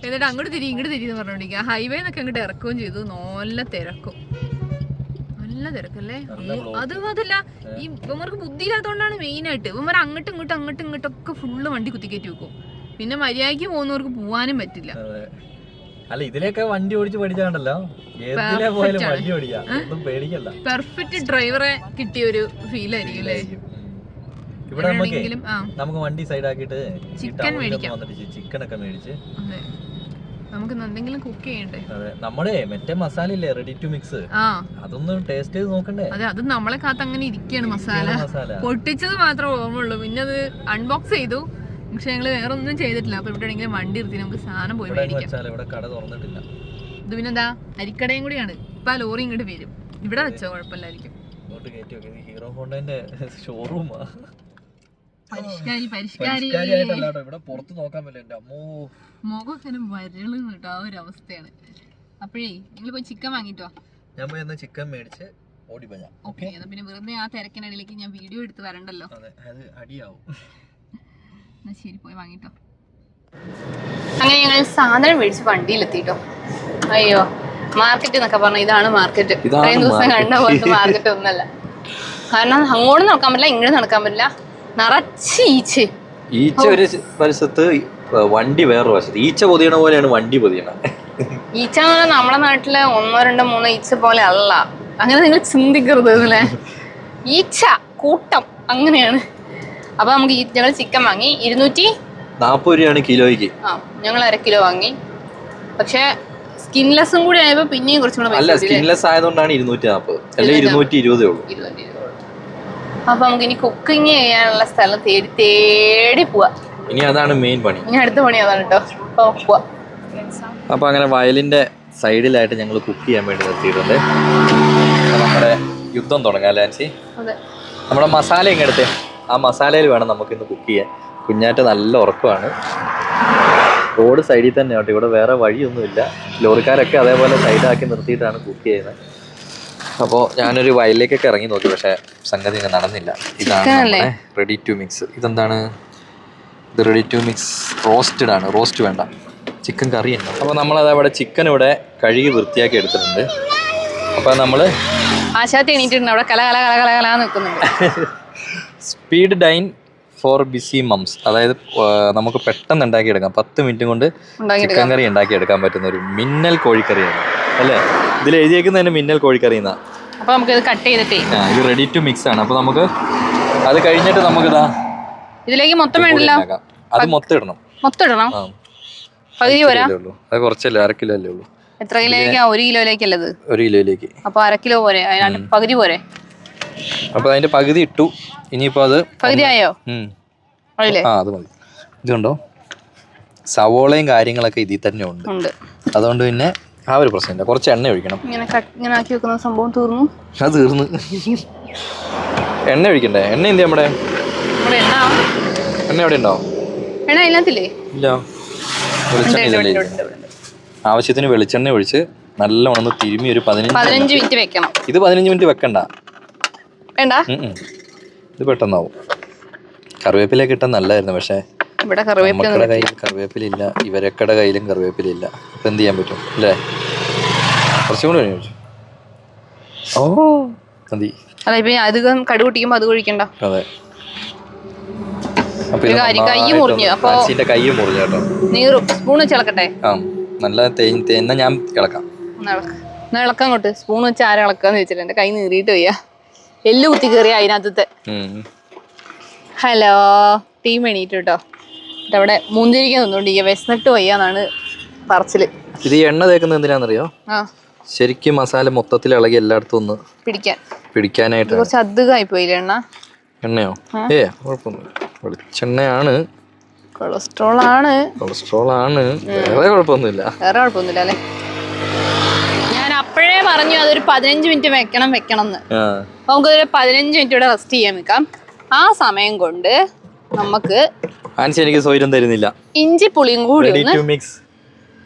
എന്നിട്ട് അങ്ങോട്ട് തിരി ഇങ്ങോട്ട് തിരിന്ന് പറഞ്ഞോണ്ടിരിക്കുക. ഹൈവേ എന്നൊക്കെ അങ്ങോട്ട് ഇറക്കുകയും ചെയ്തു. നല്ല തിരക്കും, നല്ല തിരക്കല്ലേ. അതല്ല, ഈ ഇവന്മാർക്ക് ബുദ്ധിയില്ലാത്തതുകൊണ്ടാണ് മെയിനായിട്ട്. ഇവന്മാർ അങ്ങോട്ടും ഇങ്ങോട്ടൊക്കെ ഫുള്ള് വണ്ടി കുത്തിക്കയറ്റി വെക്കും. പിന്നെ മര്യാദയ്ക്ക് പോകുന്നവർക്ക് പോവാനും പറ്റില്ല. അല്ല, ഇതിലേക്ക് വണ്ടി ഓടിച്ച് പഠിച്ചാണ്ടല്ലോ, വണ്ടി ഓടിക്കാം, പേടിക്കല്ല. പെർഫെക്റ്റ് ഡ്രൈവറെ കിട്ടിയ ഒരു ഫീൽ ആയിരിക്കും അല്ലേ? ഇവിടെ നമുക്ക് വണ്ടി സൈഡ് ആക്കിയിട്ട് ചിക്കൻ ഒക്കെ മേടിച്ച് നമുക്ക് എന്തെങ്കിലും കുക്ക് ചെയ്യണ്ടേ? അതെ, നമ്മുടെ മറ്റേ മസാല ഇല്ലേ, റെഡി ടു മിക്സ്, അതൊന്ന് ടേസ്റ്റ് ചെയ്ത് നോക്കണ്ടേ? അതെ, അത് നമ്മളെ കാത്ത് അങ്ങനെ ഇരിക്കുകയാണ്. മസാല പൊട്ടിച്ചത് മാത്രമേ ഓർമ്മയുള്ളൂ. പിന്നെ അത് അൺബോക്സ് ചെയ്തു, പക്ഷെ ഞങ്ങള് വേറെ ഒന്നും ചെയ്തിട്ടില്ല. അപ്പൊ ഇവിടെ എങ്കിലും വണ്ടി എടുത്തി നമുക്ക് സാധനം പോയി മേടിക്കാം. ഇവിടെ കട തുറന്നിട്ടില്ല. ഇത് പിന്നെന്താ, അരിക്കടയും കൂടിയാണ്. ഇപ്പൊ ആ ലോറി ഇങ്ങോട്ട് വരും. ഇവിടെ വെച്ചോ, കുഴപ്പമില്ലായിരിക്കും. ഹീറോ ഹോണ്ടന്റെ ഷോറൂമാ. പരിഷ്കാരി ഇവിടെ പുറത്ത് നോക്കാൻ പറ്റില്ല, മുഖമൊക്കെ വരള് കേട്ടോ, ആ ഒരു അവസ്ഥയാണ്. അപ്പോഴേ നിങ്ങൾ പോയി ചിക്കൻ വാങ്ങിട്ടോ. ഞാൻ പോയി എന്നാ ചിക്കൻ മേടിച്ച് ഓടി പോയാ. ഓക്കെ, എന്നാ പിന്നെ വെറുതെ ആ തിരക്കിനിടയിലേക്ക് ഞാൻ വീഡിയോ എടുത്ത് വരണ്ടല്ലോ. അടിയാവും. എന്നാ ശരി, പോയി വാങ്ങിട്ടോ. അങ്ങനെ ഞങ്ങൾ സാധനം മേടിച്ച് വണ്ടിയിലെത്തിട്ടോ. അയ്യോ, മാർക്കറ്റ് എന്നൊക്കെ പറഞ്ഞ ഇതാണ് മാർക്കറ്റ്. ഇത്രയും ദിവസം കണ്ട പോലത്തെ മാർക്കറ്റ് ഒന്നല്ല. കാരണം അങ്ങോട്ട് നടക്കാൻ പറ്റില്ല, ഇങ്ങോട്ട് നടക്കാൻ പറ്റില്ല. നിറച്ച് ഈച്ച ഒരു വശത്ത്, വണ്ടി വേറൊരു വശത്ത്. ഈച്ച പൊതിയണ പോലെയാണ് വണ്ടി പൊതിയണ. ഈച്ച എന്ന് പറഞ്ഞാൽ നമ്മുടെ നാട്ടിലെ 1, 2, 3 ഈച്ച പോലെ അല്ല. അങ്ങനെ നിങ്ങൾ ചിന്തിക്കരുത്. ഇതിലെ ഈച്ച കൂട്ടം അങ്ങനെയാണ്. അപ്പൊ നമുക്ക് ഞങ്ങൾ ചിക്കൻ വാങ്ങി 240 രൂപയാണ് കിലോയ്ക്ക്. ഞങ്ങൾ 1/2 കിലോ വാങ്ങി. പക്ഷെ സ്കിൻലെസ്സും കൂടി ആയപ്പോ പിന്നെയും കുറച്ചും കൂടെ അല്ല സ്കിൻലെസ് ആയതുകൊണ്ടാണ് 240 അല്ലെങ്കിൽ 220 ഉള്ളൂ. അപ്പൊ നമുക്ക് ഇനി കുക്കിംഗ് ചെയ്യാനുള്ള സ്ഥലം തേടി തേടി പോവാ. ഇനി അതാണ് മെയിൻ പണി. ഇനി അടുത്ത പണി അതാണ് കേട്ടോ. അപ്പൊ പോവാ. അപ്പൊ അങ്ങനെ വയലിന്റെ സൈഡിലായിട്ട് ഞങ്ങൾ കുക്ക് ചെയ്യാൻ വേണ്ടി നിർത്തിയിട്ടുണ്ട്. നമ്മുടെ യുദ്ധം തുടങ്ങാം അല്ലേ ആൻസി? നമ്മുടെ മസാല ഇങ്ങെടുത്ത് ആ മസാലയിൽ വേണം നമുക്കിന്ന് കുക്ക് ചെയ്യാൻ. കുഞ്ഞാറ്റ നല്ല ഉറക്കമാണ്. റോഡ് സൈഡിൽ തന്നെ കേട്ടോ, ഇവിടെ വേറെ വഴിയൊന്നുമില്ല. ലോറിക്കാരൊക്കെ അതേപോലെ സൈഡാക്കി നിർത്തിയിട്ടാണ് കുക്ക് ചെയ്യുന്നത്. അപ്പോൾ ഞാനൊരു വയലിലേക്കൊക്കെ ഇറങ്ങി നോക്കി, പക്ഷേ സംഗതി ഇങ്ങനെ നടന്നില്ല. ഇതാണ് നമ്മുടെ റെഡി ടു മിക്സ്. ഇതെന്താണ് ഇത്? റെഡി ടു മിക്സ് റോസ്റ്റഡ് ആണ്. റോസ്റ്റ് വേണ്ട, ചിക്കൻ കറി ഉണ്ട്. അപ്പോൾ നമ്മളത് അവിടെ ചിക്കൻ ഇവിടെ കഴുകി വൃത്തിയാക്കി എടുത്തിട്ടുണ്ട്. അപ്പോൾ നമ്മൾ ആശാത്തി എണീറ്റിട്ടുണ്ട് അവിടെ കല കല കല കല കല നിൽക്കുന്നുണ്ട്. Speed dine for busy moms, അതായത് നമുക്ക് പെട്ടെന്ന് ഉണ്ടാക്കിയെടുക്കാം. 10 മിനിറ്റ് കൊണ്ട് ചിക്കൻ കറി ഉണ്ടാക്കിയെടുക്കാൻ പറ്റുന്ന ഒരു മിന്നൽ കോഴിക്കറിയാണ് അല്ലേ? ഇതിൽ എഴുതിയേക്കുന്ന തന്നെ മിന്നൽ കോഴിക്കറി എന്നാ. അപ്പോൾ നമുക്ക് ഇത് കട്ട് ചെയ്തിട്ടേ ഇത് റെഡി ടു മിക്സ് ആണ്. അപ്പോൾ നമുക്ക് അത് കഴിഞ്ഞിട്ട് നമുക്കിതാ ഇതിലേക്ക് മൊത്തം വേണ്ടല്ലോ, അത് മൊത്തം ഇടണം. മൊത്തം ഇടണം. പകുതി പോരാ? അത് കുറച്ചല്ലേ, 1/2 കിലോ അല്ലേ ഉള്ളൂ. എത്ര കിലോയ്ക്കാ? 1 കിലോയിലേക്കല്ലേ ഇത്? 1 കിലോയിലേക്ക്. അപ്പോൾ 1/2 കിലോ പോരെ? അതിന് പകുതി പോരെ? അപ്പോൾ അതിന്റെ പകുതി ഇട്ടു. ഇനിയിപ്പോൾ അത് പകുതി ആയോ? അത് മതി. ഇതുണ്ടോ സവോളയും കാര്യങ്ങളൊക്കെ ഇതിൽ തന്നെ ഉണ്ട്. അതുകൊണ്ട് പിന്നെ ആ ഒരു പ്രശ്നമില്ല. കുറച്ച് എണ്ണ ഒഴിക്കണം. ഇങ്ങനെ ആക്കി വെക്കുന്ന സംഭവം തീർന്നു. അത് തീർന്നു. എണ്ണ ഒഴിക്കണ്ടേ? എണ്ണ എന്ത് നമ്മുടെ എണ്ണ എവിടെ ഉണ്ടോ? എണ്ണ ഇല്ലാത്തില്ലേ? ഇല്ല, വെളിച്ചെണ്ണ. ആവശ്യത്തിന് വെളിച്ചെണ്ണ ഒഴിച്ച് നല്ലോണം തിരുമ്മി ഒരു 15 മിനിറ്റ് വെക്കണം. ഇത് 15 മിനിറ്റ് വെക്കണ്ട, വേണ്ട. ഇത് പെട്ടെന്നാവും. കറിവേപ്പിലൊക്കെ ഇട്ടാൽ നല്ലതായിരുന്നു, പക്ഷേ നമ്മുടെ കയ്യിൽ കറിവേപ്പിലില്ല, ഇവരൊക്കെ കയ്യിലും കറിവേപ്പിലില്ല. ഇപ്പം എന്ത് ചെയ്യാൻ പറ്റും അല്ലേ? കുറച്ചും കൂടെ കഴിഞ്ഞു. മതി. അല്ല ഇപ്പൊ അധികം കടുക് പൊട്ടിക്കുമ്പോ അത് ഒഴിക്കണ്ട. അതെ. കൈ മുറിഞ്ഞു. അപ്പൊ കൈ മുറിഞ്ഞു കേട്ടോ. നീറും. സ്പൂൺ വെച്ച് ഇളക്കട്ടെ? നല്ല തേന്ന ഞാൻ ഇളക്കാം. ഇളക്കാൻ കൊണ്ട് സ്പൂൺ വെച്ച് ആരെ ഇളക്കാന്ന് വെച്ചിട്ട് എന്റെ കൈ നീറിയിട്ട് വയ്യ. എല്ലു കുത്തി കയറിയ അതിനകത്തെ. ഹലോ, ടീം എണീറ്റ് കേട്ടോ. അവിടെ മൂഞ്ചിരിക്കാൻ നിന്നോണ്ടിരിക്കുക. വിശന്നിട്ട് വയ്യാന്നാണ് പറച്ചില്. ഇത് എണ്ണ തേക്കുന്നത് എന്തിനാണെന്നറിയോ? ശരിക്കും മസാല മൊത്തത്തിൽ ഇളകി എല്ലായിടത്തും ഒന്ന് പിടിക്കാനായിട്ട്. കുറച്ച് അധികമായി പോയില്ലേ എണ്ണ? എണ്ണയോ? കുഴപ്പമൊന്നുമില്ല. വെളിച്ചെണ്ണയാണ്. കൊളസ്ട്രോൾ ആണ്. വേറെ കുഴപ്പമൊന്നുമില്ല അല്ലേ? ഞാൻ അപ്പോഴേ പറഞ്ഞു അതൊരു 15 മിനിറ്റ് വെക്കണം എന്ന്. അപ്പൊ നമുക്കൊരു 15 മിനിറ്റ് ഇവിടെ റെസ്റ്റ് ചെയ്യാൻ വെക്കാം. ആ സമയം കൊണ്ട് നമുക്ക് എനിക്ക് സ്വൈരം തരുന്നില്ല. ഇഞ്ചിപ്പുളിയും കൂടി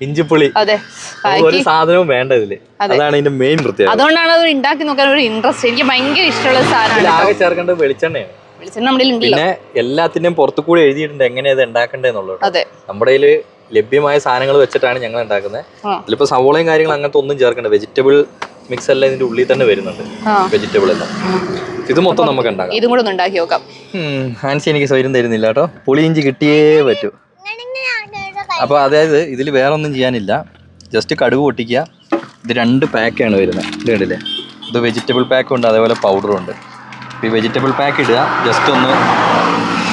ഇഞ്ചിപ്പുളി. അതെ, ഒരു സാധനവും വേണ്ട ഇതില്. അതാണ് ഇതിന്റെ മെയിൻ പ്രത്യേകത. അതുകൊണ്ടാണ് അത് ഉണ്ടാക്കി നോക്കാൻ ഒരു ഇൻട്രസ്റ്റ്. എനിക്ക് ഭയങ്കര ഇഷ്ടമുള്ള സാധനമാണ്. ആകെ ചേർക്കേണ്ടത് വെളിച്ചെണ്ണയാണ്. പിന്നെ എല്ലാത്തിന്റെയും പുറത്തു കൂടി എഴുതിയിട്ടുണ്ട് എങ്ങനെയാ ഇത് ഉണ്ടാക്കേണ്ടതെന്നുള്ളത്. നമ്മുടെ കയ്യില് ലഭ്യമായ സാധനങ്ങൾ വെച്ചിട്ടാണ് ഞങ്ങൾ ഉണ്ടാക്കുന്നത്. ഇതിലിപ്പോ സവോളയും കാര്യങ്ങളും അങ്ങനത്തെ ഒന്നും ചേർക്കണ്ട. വെജിറ്റബിൾ മിക്സ് എല്ലാം ഇതിന്റെ ഉള്ളിൽ തന്നെ വരുന്നുണ്ട്. വെജിറ്റബിൾ എല്ലാം ഇത് മൊത്തം നമുക്ക് ഉണ്ടാക്കാം. ഇതും കൂടെ ഒന്ന് ഉണ്ടാക്കി നോക്കാം. ഹാൻസി എനിക്ക് സ്വൈര്യം തരുന്നില്ല കേട്ടോ. പുളിയിഞ്ചി കിട്ടിയേ പറ്റൂ. അപ്പൊ അതായത് ഇതിൽ വേറെ ഒന്നും ചെയ്യാനില്ല. ജസ്റ്റ് കടുക് പൊട്ടിക്കുക. ഇത് 2 പാക്കാണ് വരുന്നത്. ഇത് കണ്ടില്ലേ? ഇത് വെജിറ്റബിൾ പാക്കും ഉണ്ട്, അതേപോലെ പൗഡറും ഉണ്ട്. ഈ വെജിറ്റബിൾ പാക്ക് ഇടുക, ജസ്റ്റ് ഒന്ന്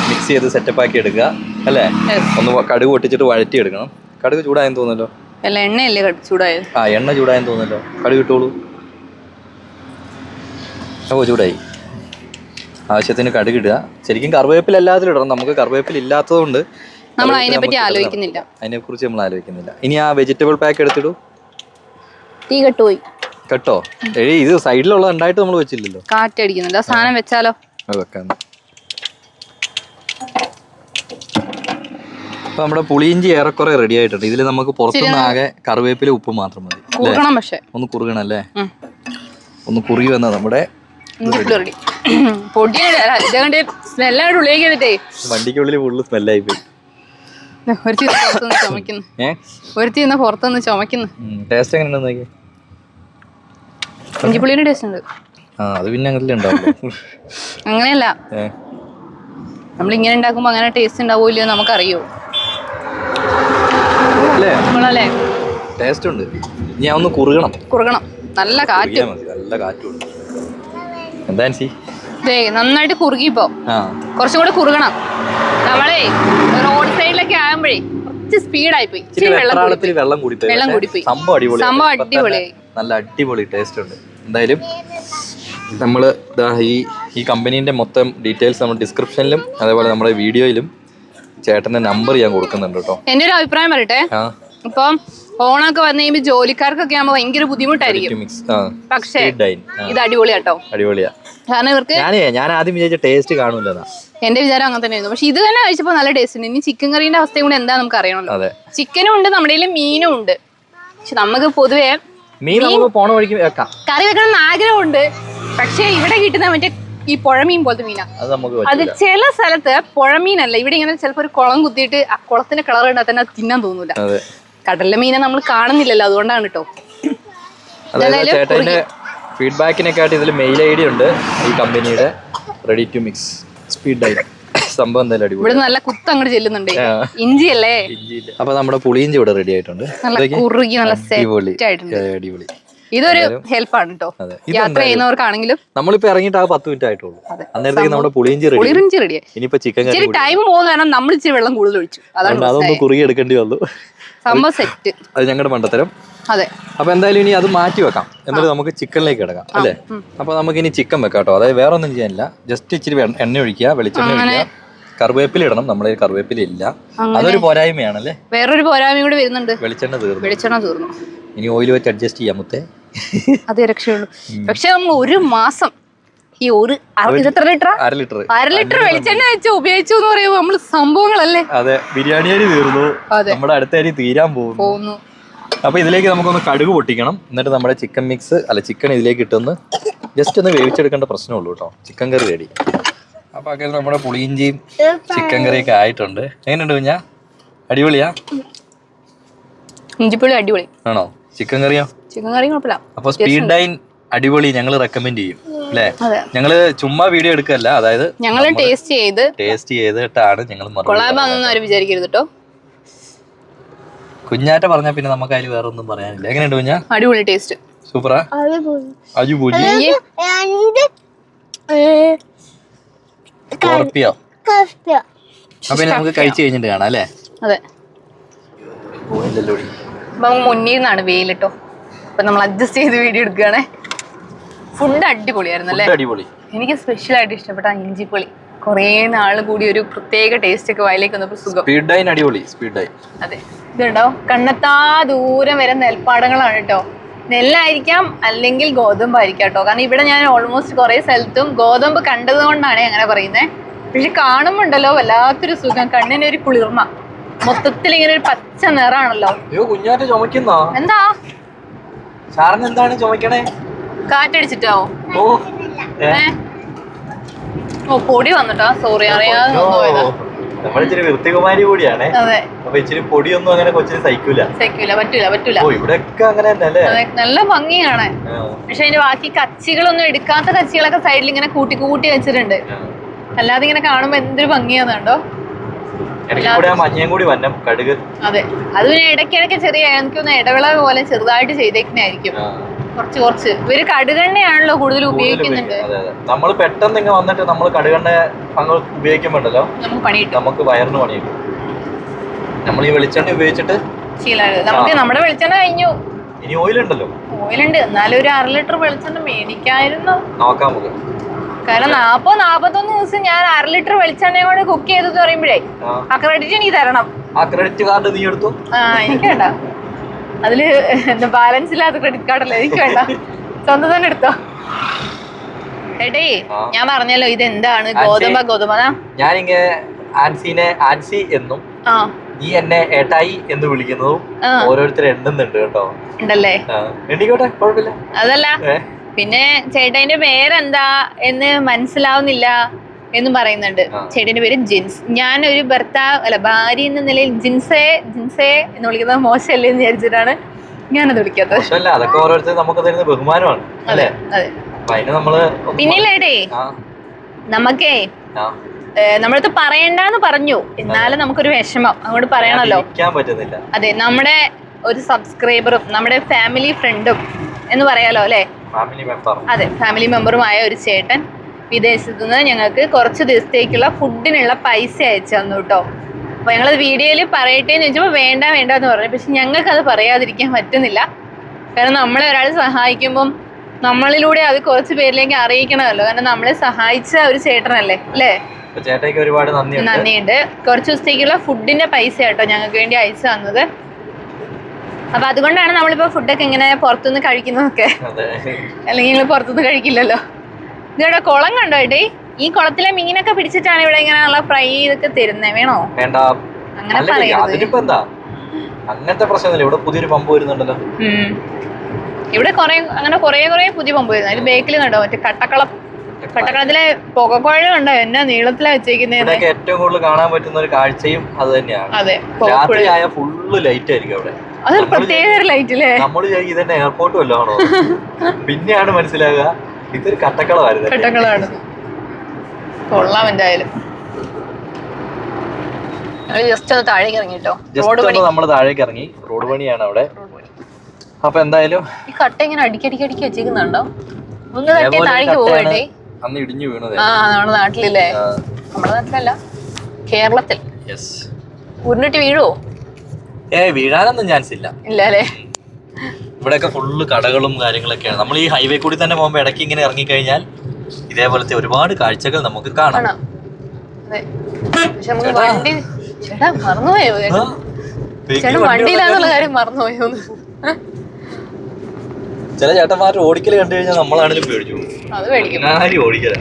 മിക്സ് ചെയ്ത് സെറ്റപ്പ് ആക്കി എടുക്കുക അല്ലേ? ഒന്ന് കടുക് പൊട്ടിച്ചിട്ട് വഴറ്റി എടുക്കണം. കടുക് ചൂടായെന്ന് തോന്നല്ലോ. എണ്ണയല്ലേ ചൂടായത്? എണ്ണ ചൂടായെന്ന് തോന്നല്ലോ. കടുക് ഇട്ടോളൂ. ചൂടായി. ആവശ്യത്തിന് കടുക് ഇടുക. ശരിക്കും കറിവേപ്പില എല്ലാത്തിലും ഇടണം. നമുക്ക് കറിവേപ്പില ഇല്ലാത്തതുകൊണ്ട് നമ്മൾ അതിനെപ്പറ്റി ആലോചിക്കുന്നില്ല. അതിനെക്കുറിച്ച് നമ്മൾ ആലോചിക്കുന്നില്ല. ഇനി ആ വെജിറ്റബിൾ പാക്ക് എടുത്തിടൂ. തീ കെട്ടുപോയി. കേട്ടോ? ഇത് സൈഡിലുള്ള ഉണ്ടായിട്ട് നമ്മൾ വെച്ചില്ലല്ലോ. കാറ്റടിക്കുന്നില്ല. സാധനം വെച്ചാലോ? വെക്കാം. അപ്പൊ നമ്മുടെ പുളിയിഞ്ചി ഏറെക്കുറെ റെഡി ആയിട്ടുണ്ട്. ഇതിൽ നമുക്ക് പുറത്തുനിന്ന് ആകെ കറിവേപ്പില ഉപ്പ് മാത്രം മതി. ഒന്ന് കുറുകണം അല്ലേ? ഒന്ന് കുറുകി വന്നാ നമ്മുടെ വണ്ടിക്കുള്ളിൽ ഫുള്ള് സ്മെല്ലായി പോയി. പുറത്തുനിന്ന് ചുമക്കുന്നു. ടേസ്റ്റ് എങ്ങനെയുണ്ടെന്ന് നോക്കി. ഇഞ്ചിപ്പുളിയുടെ ടേസ്റ്റ് ഉണ്ട്. അത് പിന്നെ അങ്ങനെ ഉണ്ടാവും. അങ്ങനെയല്ല, നമ്മളിങ്ങനെ ഉണ്ടാക്കുമ്പോ അങ്ങനെ ടേസ്റ്റ് ഉണ്ടാവോ ഇല്ലയോ നമുക്കറിയോ? ടേസ്റ്റ് ഉണ്ട്. ഞാൻ ഒന്ന് കുറുകണം. നല്ല കാറ്റും എന്താ നന്നായിട്ട് കുറുകിപ്പോ. കുറച്ചും കൂടെ കുറുകണം. നമ്മളെ റോഡ് സൈഡിലൊക്കെ ആകുമ്പോഴേ കുറച്ച് സ്പീഡായി പോയി. വെള്ളത്തിൽ വെള്ളം കൂടിപ്പോയി. സംഭവം അടിപൊളിയായി. നല്ല അടിപൊളി ടേസ്റ്റ് ഉണ്ട്. എന്തായാലും നമ്മൾ ഈ കമ്പനീന്റെ മൊത്തം ഡീറ്റെയിൽസ് നമ്മൾ ഡിസ്ക്രിപ്ഷനിലും അതേപോലെ നമ്മുടെ വീഡിയോയിലും ചേട്ടന്റെ നമ്പർ ഞാൻ കൊടുക്കുന്നുണ്ട് കേട്ടോ. എന്റെ ഒരു അഭിപ്രായം പറയട്ടെ, ഇപ്പം ഓണൊക്കെ വന്നു കഴിയുമ്പോൾ ജോലിക്കാർക്കൊക്കെ ആകുമ്പോൾ ഭയങ്കര ബുദ്ധിമുട്ടായിരിക്കും. പക്ഷേ ഇത് അടിപൊളിയാട്ടോ. അടിപൊളിയാ. കാരണം ഇവർക്ക് ഞാൻ ആദ്യം വിചാരിച്ച ടേസ്റ്റ് കാണൂല, എന്റെ വിചാരം അങ്ങനെ തന്നെയായിരുന്നു. പക്ഷെ ഇത് തന്നെ കഴിച്ചപ്പോൾ നല്ല ടേസ്റ്റ് ഉണ്ട്. ഇനി ചിക്കൻ കറീന്റെ അവസ്ഥയും കൂടെ എന്താ നമുക്ക് അറിയണമല്ലോ. ചിക്കനും ഉണ്ട്, നമ്മുടെ മീനും ഉണ്ട്. പക്ഷെ നമുക്ക് പൊതുവേ കറി വെക്കണം എന്ന് ആഗ്രഹമുണ്ട്. പക്ഷെ ഇവിടെ കിട്ടുന്ന മറ്റേ ഈ പുഴമീൻ പോലത്തെ മീനാ. അത് ചില സ്ഥലത്ത് പുഴമീനല്ല, ഇവിടെ ഇങ്ങനെ ചിലപ്പോ ഒരു കുളം കുത്തിയിട്ട് ആ കുളത്തിന്റെ കളർ കണ്ടാൽ തന്നെ അത് തിന്നാൻ തോന്നൂല. കടലിലെ മീനെ നമ്മൾ കാണുന്നില്ലല്ലോ, അതുകൊണ്ടാണ് കേട്ടോ. ഫീഡ്ബാക്കിനെക്കാട്ടി ഇതിൽ മെയിൽ ഐ ഡി ഉണ്ട് ഈ കമ്പനിയുടെ. Ready to mix speed dine സംഭവം എന്തായാലും അടിപൊളി. ഇവിടെ നല്ല കുത്ത് അങ്ങോട്ട് ചെല്ലുന്നുണ്ട്. ഇഞ്ചി അല്ലേ? അപ്പൊ നമ്മുടെ പുളിയിഞ്ചി ഇവിടെ റെഡി ആയിട്ടുണ്ട്. അടിപൊളി. ഇതൊരു ഹെൽപ്പാണ് കേട്ടോ യാത്ര ചെയ്യുന്നവർക്കാണെങ്കിലും. നമ്മളിപ്പോ ഇറങ്ങിയിട്ട് 10 മിനിറ്റ് ആയിട്ടുള്ളൂ. അന്നേരത്തേക്ക് നമ്മുടെ പുളിയിഞ്ചി റെഡി. ഇനിയിപ്പോ ചിക്കൻ ഇച്ചിരി ടൈം പോകുന്ന കാരണം നമ്മൾ ഇച്ചിരി വെള്ളം കൂടുതൽ ഒഴിച്ചു. അതൊന്ന് കുറുകി എടുക്കേണ്ടി വന്നു. സംഭവം സെറ്റ്. അത് ഞങ്ങളുടെ മണ്ടത്തരം. അതെ. അപ്പൊ എന്തായാലും ഇനി അത് മാറ്റി വെക്കാം, എന്നിട്ട് നമുക്ക് ചിക്കനിലേക്ക് കിടക്കാം അല്ലേ? അപ്പൊ നമുക്ക് ഇനി ചിക്കൻ വെക്കാം കേട്ടോ. അതായത് വേറെ ഒന്നും ചെയ്യാനില്ല, ജസ്റ്റ് ഇച്ചിരി എണ്ണ ഒഴിക്കുക, വെളിച്ചെണ്ണ ഒഴിക്കുക, കറിവേപ്പില ഇടണം. നമ്മളെ കറിവേപ്പില ഇല്ല, അതൊരു പോരായ്മയാണല്ലേ. വേറൊരു പോരായ്മ കൂടി വരുന്നുണ്ട്, വെളിച്ചെണ്ണ തീർന്നു. ഇനി ഓയിൽ വെച്ച് അഡ്ജസ്റ്റ് ചെയ്യാൻ മുത്തേ, അതേ രക്ഷയുള്ളൂ. പക്ഷെ നമ്മൾ ഒരു മാസം ഈ അര ലിറ്റർ വെളിച്ചെണ്ണ വെച്ച് ഉപയോഗിച്ചു എന്ന് പറയുമ്പോൾ നമ്മള് സംഭവങ്ങളല്ലേ. അതെ, ബിരിയാണി അരി തീർന്നു, നമ്മുടെ അടുത്ത അരി തീരാൻ പോകുന്നു. അപ്പൊ ഇതിലേക്ക് നമുക്കൊന്ന് കടുക് പൊട്ടിക്കണം, എന്നിട്ട് നമ്മുടെ ചിക്കൻ ഇതിലേക്ക് ഇട്ടൊന്ന് ജസ്റ്റ് ഒന്ന് വേവിച്ചെടുക്കേണ്ട പ്രശ്നമുള്ളൂ കേട്ടോ. ചിക്കൻ കറി റെഡി. അപ്പൊ അങ്ങനെ നമ്മുടെ പുളിയിഞ്ചിയും ചിക്കൻ കറിയൊക്കെ ആയിട്ടുണ്ട്. എങ്ങനെയുണ്ട് കുഞ്ഞാ? അടിപൊളിയാ? ഇഞ്ചിപ്പുളി അടിപൊളി ആണോ? ചിക്കൻ കറിയോ? ചിക്കൻ കറി കുഴപ്പമില്ല. അപ്പൊ സ്പീഡ് ഡൈൻ അടിപൊളി, ഞങ്ങൾ റെക്കമെൻഡ് ചെയ്യും അല്ലേ? ഞങ്ങള് ചുമ്മാ വീഡിയോ എടുക്കല്ല, അതായത് ഞങ്ങൾ ടേസ്റ്റ് ചെയ്തിട്ടാണ് ഞങ്ങൾ വിചാരിക്കരുത് കേട്ടോ. കുഞ്ഞാറ്റ പറഞ്ഞാ പിന്നെ നമുക്ക് അതിൽ വേറെ ഒന്നും പറയാനില്ല. എങ്ങനെയുണ്ട് കുഞ്ഞാ? അടിപൊളി ടേസ്റ്റ്, സൂപ്പറാ. അപ്പൊ നമുക്ക് കഴിച്ചു കഴിഞ്ഞിട്ട് കാണാം അല്ലേ? അതെ. മുന്നിൽ നിന്നാണ് വെയിലിട്ടോ, അപ്പൊ നമ്മൾ അഡ്ജസ്റ്റ് ചെയ്ത് വീഡിയോ എടുക്കുകയാണേ. ഫുഡ് അടിപൊളിയായിരുന്നു അല്ലേ? എനിക്ക് സ്പെഷ്യൽ ആയിട്ട് ഇഷ്ടപ്പെട്ട ഇഞ്ചിപ്പൊളി. കുറേ നാള് കൂടി ഒരു പ്രത്യേക ടേസ്റ്റ് ഒക്കെ വായിലേക്ക് വന്നപ്പോൾ സുഖം. സ്പീഡ് ഡൈൻ അടിപൊളി, സ്പീഡ് ഡൈൻ. അതെ, ഇതുണ്ടോ കണ്ണെത്താ ദൂരം വരെ നെൽപ്പാടങ്ങളാണ് കേട്ടോ. നെല്ലായിരിക്കാം അല്ലെങ്കിൽ ഗോതമ്പായിരിക്കാം കേട്ടോ. കാരണം ഇവിടെ ഞാൻ ഓൾമോസ്റ്റ് കുറെ സ്ഥലത്തും ഗോതമ്പ് കണ്ടത് കൊണ്ടാണ് അങ്ങനെ പറയുന്നത്. പക്ഷെ കാണുമ്പോണ്ടല്ലോ വല്ലാത്തൊരു സുഖം, കണ്ണിനൊരു കുളിർമ, മൊത്തത്തിൽ ഇങ്ങനെ ഒരു പച്ച നിറാണല്ലോ. എന്താ എന്താണ് ചുമക്കണേ? കാറ്റടിച്ചിട്ടാവോ? ഓ പൊടി വന്നിട്ടാ, സോറി അറിയാതെ. നമ്മളിച്ചിരി വൃത്തികുമാരി കൂടിയാണ്. അതെ, അപ്പൊ ഇച്ചിരി പൊടിയൊന്നും അങ്ങനെ കൊച്ചിന് സഹിക്കൂല. പറ്റൂല. ഇവിടെയൊക്കെ അങ്ങനെ തന്നെ അല്ലേ? നല്ല ഭംഗിയാണ്. പക്ഷെ അതിന്റെ ബാക്കി കച്ചികളൊന്നും എടുക്കാത്ത കച്ചികളൊക്കെ സൈഡിൽ ഇങ്ങനെ കൂട്ടി കൂട്ടി വെച്ചിട്ടുണ്ട്. അല്ലാതെ ഇങ്ങനെ കാണുമ്പോ എന്തൊരു ഭംഗിയാന്നുണ്ടോ. മഞ്ഞയും കൂടി വന്നം കടുക്. അതെ, അത് പിന്നെ ഇടയ്ക്കിടയ്ക്ക് ചെറിയ എനിക്കൊന്ന് ഇടവിള പോലെ ചെറുതായിട്ട് ചെയ്തേക്കുന്നതായിരിക്കും. കുറച്ച് ഇവര് കടുകെണ്ണയാണല്ലോ കൂടുതൽ ഉപയോഗിക്കുന്നുണ്ട്. നമ്മൾ പെട്ടെന്ന് ഇങ്ങനെ വന്നിട്ട് നമ്മൾ കടുകെണ്ണ ഉപയോഗിക്കുമ്പോണ്ടല്ലോ നമുക്ക് വയറിന് പണി കിട്ടും. നമ്മൾ ഈ വെളിച്ചെണ്ണ ഉപയോഗിച്ചിട്ട് നമുക്ക് നമ്മുടെ വെളിച്ചെണ്ണ കഴിഞ്ഞു. ഇനി ഓയിലുണ്ടല്ലോ. ഓയിലുണ്ട്, എന്നാലും ഒരു 1/2 ലിറ്റർ വെളിച്ചെണ്ണ മേടിക്കായിരുന്നു. നോക്കാം നമുക്ക്. കാരണം 40-41 ദിവസം ഞാൻ 1/2 ലിറ്റർ വെളിച്ചെണ്ണയും കൂടെ കുക്ക് ചെയ്തെന്ന് പറയുമ്പോഴേ ആ ക്രെഡിറ്റ് എനിക്ക് തരണം. ആ ക്രെഡിറ്റ് കാർഡ് നീ എടുത്തു? എനിക്ക് വേണ്ട, അതില് എന്താ ബാലൻസ് ഇല്ലാത്ത ക്രെഡിറ്റ് കാർഡല്ലേ, എനിക്ക് വേണ്ട, സ്വന്തം തന്നെ എടുത്തോ. ഏട്ടേ ഞാൻ പറഞ്ഞല്ലോ ഇത് എന്താണ് ഗോതമ്പ. ഞാനിങ്ങനെ ആൻസിനെ ആൻസി എന്നും നീ എന്നെ ഏട്ടായി എന്ന് വിളിക്കുന്നതും ഓരോരുത്തർ എണ്ണുന്നുണ്ട് കേട്ടോ. ഉണ്ടല്ലേ? എണ്ണിക്കോട്ടെ, കുഴപ്പമില്ല. അതല്ല പിന്നെ ചേട്ടന്റെ പേരെന്താ എന്ന് മനസ്സിലാവുന്നില്ല എന്നും പറയുന്നുണ്ട്. ചേട്ടന്റെ പേര് ജിൻസ്. ഞാനൊരു ഭാര്യ എന്ന നിലയിൽ ജിൻസേ എന്ന് വിളിക്കുന്നത് മോശമല്ലേ എന്ന് വിചാരിച്ചിട്ടാണ് ഞാനത് വിളിക്കാത്തത്. അതൊക്കെ ഓരോരുത്തർ നമുക്ക് തരുന്ന ബഹുമാനമാണ്. അതെ അതെ. പിന്നില്ലേടേ നമുക്കേ നമ്മളടുത്ത് പറയണ്ടെന്ന് പറഞ്ഞു, എന്നാലും നമുക്കൊരു വിഷമം അങ്ങോട്ട് പറയണല്ലോ. അതെ, നമ്മുടെ ഒരു സബ്സ്ക്രൈബറും നമ്മുടെ ഫാമിലി ഫ്രണ്ടും എന്ന് പറയാലോ അല്ലെ? അതെ, ഫാമിലി മെമ്പറുമായ ഒരു ചേട്ടൻ വിദേശത്തു നിന്ന് ഞങ്ങൾക്ക് കുറച്ച് ദിവസത്തേക്കുള്ള ഫുഡിനുള്ള പൈസ അയച്ചു തന്നു കേട്ടോ. അപ്പൊ ഞങ്ങളത് വീഡിയോയിൽ പറയട്ടെ എന്ന് ചോദിച്ചപ്പോൾ വേണ്ട എന്ന് പറഞ്ഞു. പക്ഷെ ഞങ്ങൾക്ക് അത് പറയാതിരിക്കാൻ പറ്റുന്നില്ല. കാരണം നമ്മളെ ഒരാൾ സഹായിക്കുമ്പം നമ്മളിലൂടെ അത് കുറച്ച് പേരിലേക്ക് അറിയിക്കണമല്ലോ. കാരണം നമ്മളെ സഹായിച്ച ഒരു ചേട്ടനല്ലേ അല്ലേ? ചേട്ടയ്ക്ക് ഒരുപാട് നന്ദിയുണ്ട്. കുറച്ച് ദിവസത്തേക്കുള്ള ഫുഡിന്റെ പൈസ കേട്ടോ ഞങ്ങൾക്ക് വേണ്ടി അയച്ചു തന്നത്. അപ്പൊ അതുകൊണ്ടാണ് നമ്മളിപ്പോ ഫുഡൊക്കെ ഇങ്ങനെ പുറത്തുനിന്ന് കഴിക്കുന്നതൊക്കെ. അല്ലെങ്കിൽ നിങ്ങൾ പുറത്തുനിന്ന് കഴിക്കില്ലല്ലോ. ഇതോടെ കുളം കണ്ടോ ഏട്ടേ? ഈ കുളത്തിലെ മീനൊക്കെ പിടിച്ചിട്ടാണ് ഇവിടെ ഇങ്ങനെയുള്ള ഫ്രൈ ഇതൊക്കെ തരുന്നേ. വേണോ? വേണ്ട, അങ്ങനെ പറയുന്നത്. അങ്ങനത്തെ പ്രശ്നമില്ല. ഇവിടെ പുതിയൊരു പമ്പ് വരുന്നുണ്ടല്ലോ. ഇവിടെ കുറെ പുതിയ പമ്പ് വരുന്നത്. അതിന് ബേക്കിൽ കണ്ടോ മറ്റേ കട്ടക്കളത്തിലെ പുകക്കുഴ കണ്ടോ? എന്നാ നീളത്തിലാ വെച്ചേക്കുന്നത്. ഏറ്റവും കൂടുതൽ കാണാൻ പറ്റുന്ന ഒരു കാഴ്ചയും അത് തന്നെയാണ്. അതെ, രാത്രിയായ ഫുള്ള് ലൈറ്റ് ആയിരിക്കും അവിടെ. അതൊരു പ്രത്യേക ലൈറ്റ് അല്ലേ? നമ്മൾ ഇതന്നെ എയർപോർട്ട് വല്ലതും ആണോ? പിന്നെയാണ് മനസ്സിലാകുക ഇതൊരു കട്ടക്കളമായിരുന്നു. കട്ടക്കളാണ്. കൊള്ളാം എന്തായാലും. ജസ്റ്റ് ഒന്ന് താഴേക്ക് ഇറങ്ങിട്ടോ. നമ്മള് താഴേക്ക് ഇറങ്ങി. റോഡ് പണിയാണ് അവിടെ. അപ്പൊ എന്തായാലും ഈ കട്ട ഇങ്ങനെ അടിക്കടിക്ക് വെച്ചേക്കുന്നുണ്ടോ? ഒന്ന് തട്ടി താഴേക്ക് പോകട്ടെ. അന്ന് ഇടിഞ്ഞു വീണത്. ആ, നമ്മുടെ നാട്ടിലല്ലേ? നമ്മുടെ നാട്ടിലല്ല, കേരളത്തിൽ. ഉരുണ്ടിട്ട് വീഴുവോ? വീഴാനൊന്നും ചാൻസ് ഇല്ല. ഇല്ല അല്ലേ? ഇവിടെയൊക്കെ ഫുള്ള് കടകളും കാര്യങ്ങളൊക്കെയാണ്. നമ്മൾ ഈ ഹൈവേ കൂടി തന്നെ പോകുമ്പോ ഇടയ്ക്ക് ഇങ്ങനെ ഇറങ്ങിക്കഴിഞ്ഞാൽ ഇതേപോലത്തെ ഒരുപാട് കാഴ്ചകൾ നമുക്ക് കാണാം. ചേട്ടാ മറന്നുപോയോ? ചേട്ടൻ വണ്ടിയിലാന്നുള്ള കാര്യം മറന്നുപോയോ? ചില ചേട്ടന്മാർ ഓടിക്കല് കണ്ടു കഴിഞ്ഞാൽ നമ്മളാണെങ്കിലും പേടിച്ചു. അത് പേടിക്കും. ഓടിക്കല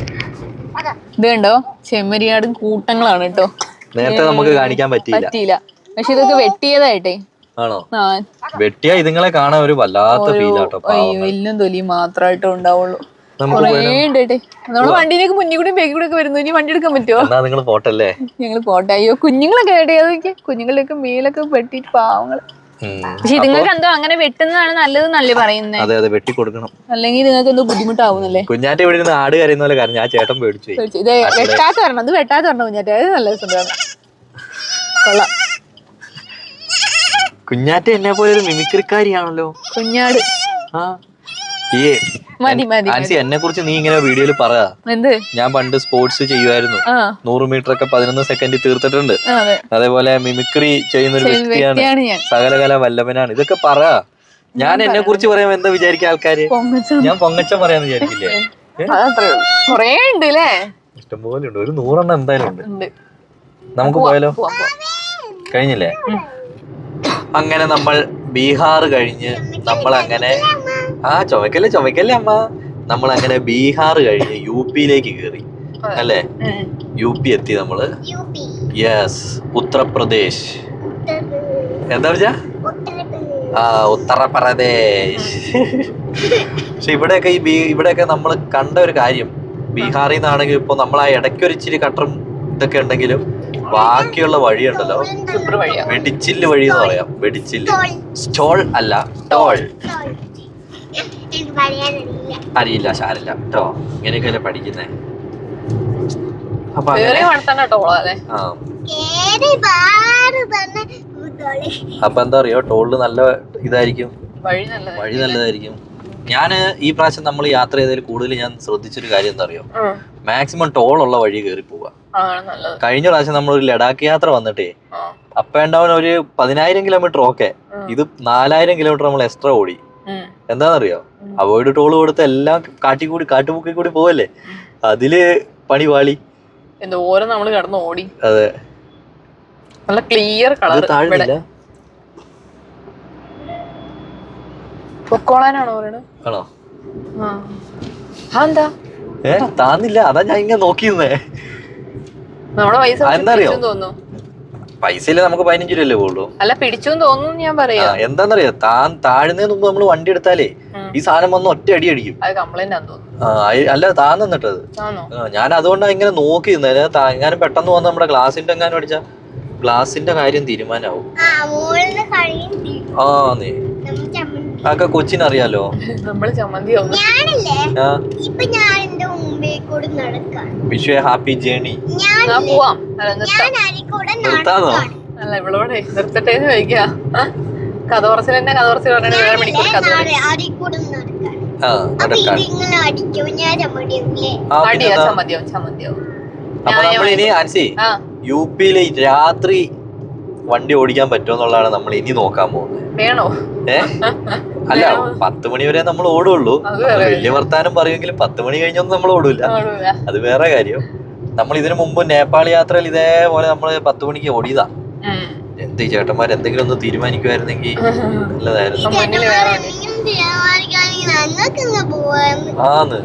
ഇത് കണ്ടോ? ചെമ്മരിയാടും കൂട്ടങ്ങളാണ് കേട്ടോ. നേരത്തെ നമുക്ക് കാണിക്കാൻ പറ്റിയില്ല. പക്ഷെ ഇതൊക്കെ വെട്ടിയതായിട്ടേ. ആണോ? വെട്ടിയ ഇതുങ്ങളെ കാണാൻ ഒരു വല്ലാത്ത ഫീലാട്ടോ. എല്ലും തൊലിയും മാത്രമായിട്ടേ ഉണ്ടാവുള്ളൂ. നമ്മള് വണ്ടിയിലേക്ക് മുന്നിൽ കൂടെ ബേക്കി കൂടെ ഒക്കെ വരുന്നു. ഇനി വണ്ടി എടുക്കാൻ പറ്റുമോ? നിങ്ങൾ പോട്ടല്ലേ? ഞങ്ങള് പോട്ടെ. അയ്യോ, കുഞ്ഞുങ്ങളൊക്കെ അതൊക്കെ കുഞ്ഞുങ്ങളുടെയൊക്കെ മേലൊക്കെ വെട്ടിട്ട് പാവങ്ങള്. പക്ഷെ ഇതുങ്ങൾക്ക് എന്തോ അങ്ങനെ വെട്ടുന്നതാണ് നല്ലതെന്നല്ലേ പറയുന്നത്? അതെ, വെട്ടി കൊടുക്കണം. അല്ലെങ്കിൽ നിങ്ങൾക്ക് എന്തോ ബുദ്ധിമുട്ടാവുന്നല്ലേ? കുഞ്ഞാറ്റ ഇവിടെ നിന്ന് ആട് കരയുന്ന പോലെ കരഞ്ഞു. ആ ചേട്ടൻ പേടിച്ചു. ഇത് വെട്ടാത്ത വരണം, അത് വെട്ടാത്ത വരണം കുഞ്ഞാറ്റ. അത് നല്ല സംഭവമാണ്. കൊള്ളാം. കുഞ്ഞാറ്റ എന്നെ പോലെ ഒരു മിമിക്രിക്കാരിയാണല്ലോ. കുഞ്ഞാട്. ആൻസി, എന്നെ കുറിച്ച് നീ ഇങ്ങനെ വീഡിയോയിൽ പറയാ. എന്ത്? ഞാൻ പണ്ട് സ്പോർട്സ് ചെയ്യുമായിരുന്നു. 100 മീറ്റർ ഒക്കെ 11 സെക്കൻഡിൽ തീർത്തിട്ടുണ്ട്. അതേപോലെ മിമിക്രി ചെയ്യുന്ന ഒരു വ്യക്തിയാണ്. സകലകല വല്ലഭനാണ്. ഇതൊക്കെ പറ. ഞാൻ എന്നെ കുറിച്ച് പറയുമ്പോ എന്താ വിചാരിക്കുക ആൾക്കാര്? ഞാൻ പൊങ്ങച്ചം പറയാന്ന് വിചാരിക്കില്ലേ? ഇഷ്ടംപോലെ ഉണ്ട്. ഒരു 100 എണ്ണം എന്തായാലും ഉണ്ട്. നമുക്ക് പോയാലോ? കഴിഞ്ഞില്ലേ? അങ്ങനെ നമ്മൾ ബീഹാർ കഴിഞ്ഞ് നമ്മൾ അങ്ങനെ ചുമക്കല്ലേ അമ്മ. നമ്മൾ അങ്ങനെ ബീഹാർ കഴിഞ്ഞ് UP-യിലേക്ക് കയറി അല്ലേ? UP എത്തി നമ്മള്. യെസ്, ഉത്തർപ്രദേശ്. എന്താ വെച്ചാ? ഉത്തർപ്രദേശ്. പക്ഷെ ഇവിടെയൊക്കെ നമ്മൾ കണ്ട ഒരു കാര്യം, ബീഹാറിൽ നിന്നാണെങ്കിൽ ഇപ്പൊ നമ്മൾ ആ ഇടയ്ക്കൊരു ഇച്ചിരി കട്ടറും ഇതൊക്കെ ഉണ്ടെങ്കിലും ബാക്കിയുള്ള വഴിയുണ്ടല്ലോ, വെടിച്ചില്ല് വഴി എന്ന് പറയാം. വെടിച്ചില്ല്, സ്റ്റോൾ അല്ല, ടോൾ. അറിയില്ല, സാരില്ല കേട്ടോ. ഇങ്ങനെയൊക്കെ പഠിക്കുന്നേ. അപ്പൊ എന്താ അറിയോ, ടോളില് നല്ല ഇതായിരിക്കും, വഴി നല്ലതായിരിക്കും. ഞാന് ഈ പ്രാവശ്യം നമ്മൾ യാത്ര ചെയ്തതിൽ കൂടുതൽ ഞാൻ ശ്രദ്ധിച്ചൊരു കാര്യം എന്താ അറിയോ, മാക്സിമം ടോൾ ഉള്ള വഴി കയറി പോവുക. കഴിഞ്ഞ പ്രാവശ്യം നമ്മൾ ഒരു ലഡാക്ക് യാത്ര വന്നിട്ടേ അപ്പ് ആൻഡ് ഡൗൺ ഒരു 10,000 കിലോമീറ്റർ ഓക്കെ, ഇത് 4,000 കിലോമീറ്റർ നമ്മൾ എക്സ്ട്രാ ഓടി. എന്താണെന്നറിയോ, അവോയ്ഡ് ടോൾ കൊടുത്ത് എല്ലാം കാട്ടുമുക്കി കൂടി പോവല്ലേ, അതില് പണി പാളി. എന്തോരം നമ്മള് കിടന്ന് ഓടി. അതെ, നല്ല ക്ലിയർ കളർ. താഴ്ന്നില്ല ആണോ? താന്നില്ല, അതാ ഞാൻ ഇങ്ങനെ നോക്കിയിരുന്നേ. എന്താറിയോ, പൈസയില്ല, നമുക്ക് 15 രൂപയല്ലേ പോകുള്ളൂ. അല്ല, പിടിച്ചു തോന്നുന്നു ഞാൻ പറയാ. എന്താന്നറിയോ, താഴ്ന്നതിന് മുമ്പ് നമ്മൾ വണ്ടി എടുത്താലേ ഈ സാധനം വന്ന് ഒറ്റ അടി അടിക്കും. അല്ല, താന്നിട്ടത് ഞാൻ അതുകൊണ്ടാ ഇങ്ങനെ നോക്കിയിരുന്നത്. എങ്ങാനും പെട്ടെന്ന് വന്ന് നമ്മുടെ ഗ്ലാസിന്റെ എങ്ങാനും അടിച്ച ഗ്ലാസിന്റെ കാര്യം തീരുമാനാവും. നീ അതൊക്കെ കൊച്ചിനറിയാലോ. Wish you happy journey. നിർത്താന്നോ? അല്ല, ഇവളോടെ നിർത്തട്ടെ ചോദിക്കാ. കഥ പറച്ചിൽ തന്നെ കഥ പറച്ചിൽ പറഞ്ഞ 7 മണിക്കൂർ കഥ അപ്പൊ നമ്മളിനി ആൻസി UP-യില് രാത്രി വണ്ടി ഓടിക്കാൻ പറ്റുമെന്നുള്ളതാണ് നമ്മൾ ഇനി നോക്കാൻ പോകുന്നത്. വേണോ? അല്ല 10 മണി വരെ നമ്മൾ ഓടുള്ളൂ. വലിയ വർത്താനം പറയുമെങ്കിലും 10 മണി കഴിഞ്ഞൊന്നും നമ്മൾ ഓടൂല, അത് വേറെ കാര്യം. നമ്മൾ ഇതിനു മുമ്പ് നേപ്പാൾ യാത്രയിൽ ഇതേപോലെ നമ്മള് 10 മണിക്ക് ഓടിയതാ. എന്ത് ചേട്ടന്മാർ എന്തെങ്കിലും ഒന്ന് തീരുമാനിക്കുമായിരുന്നെങ്കിൽ നല്ലതായിരുന്നു. ആന്ന്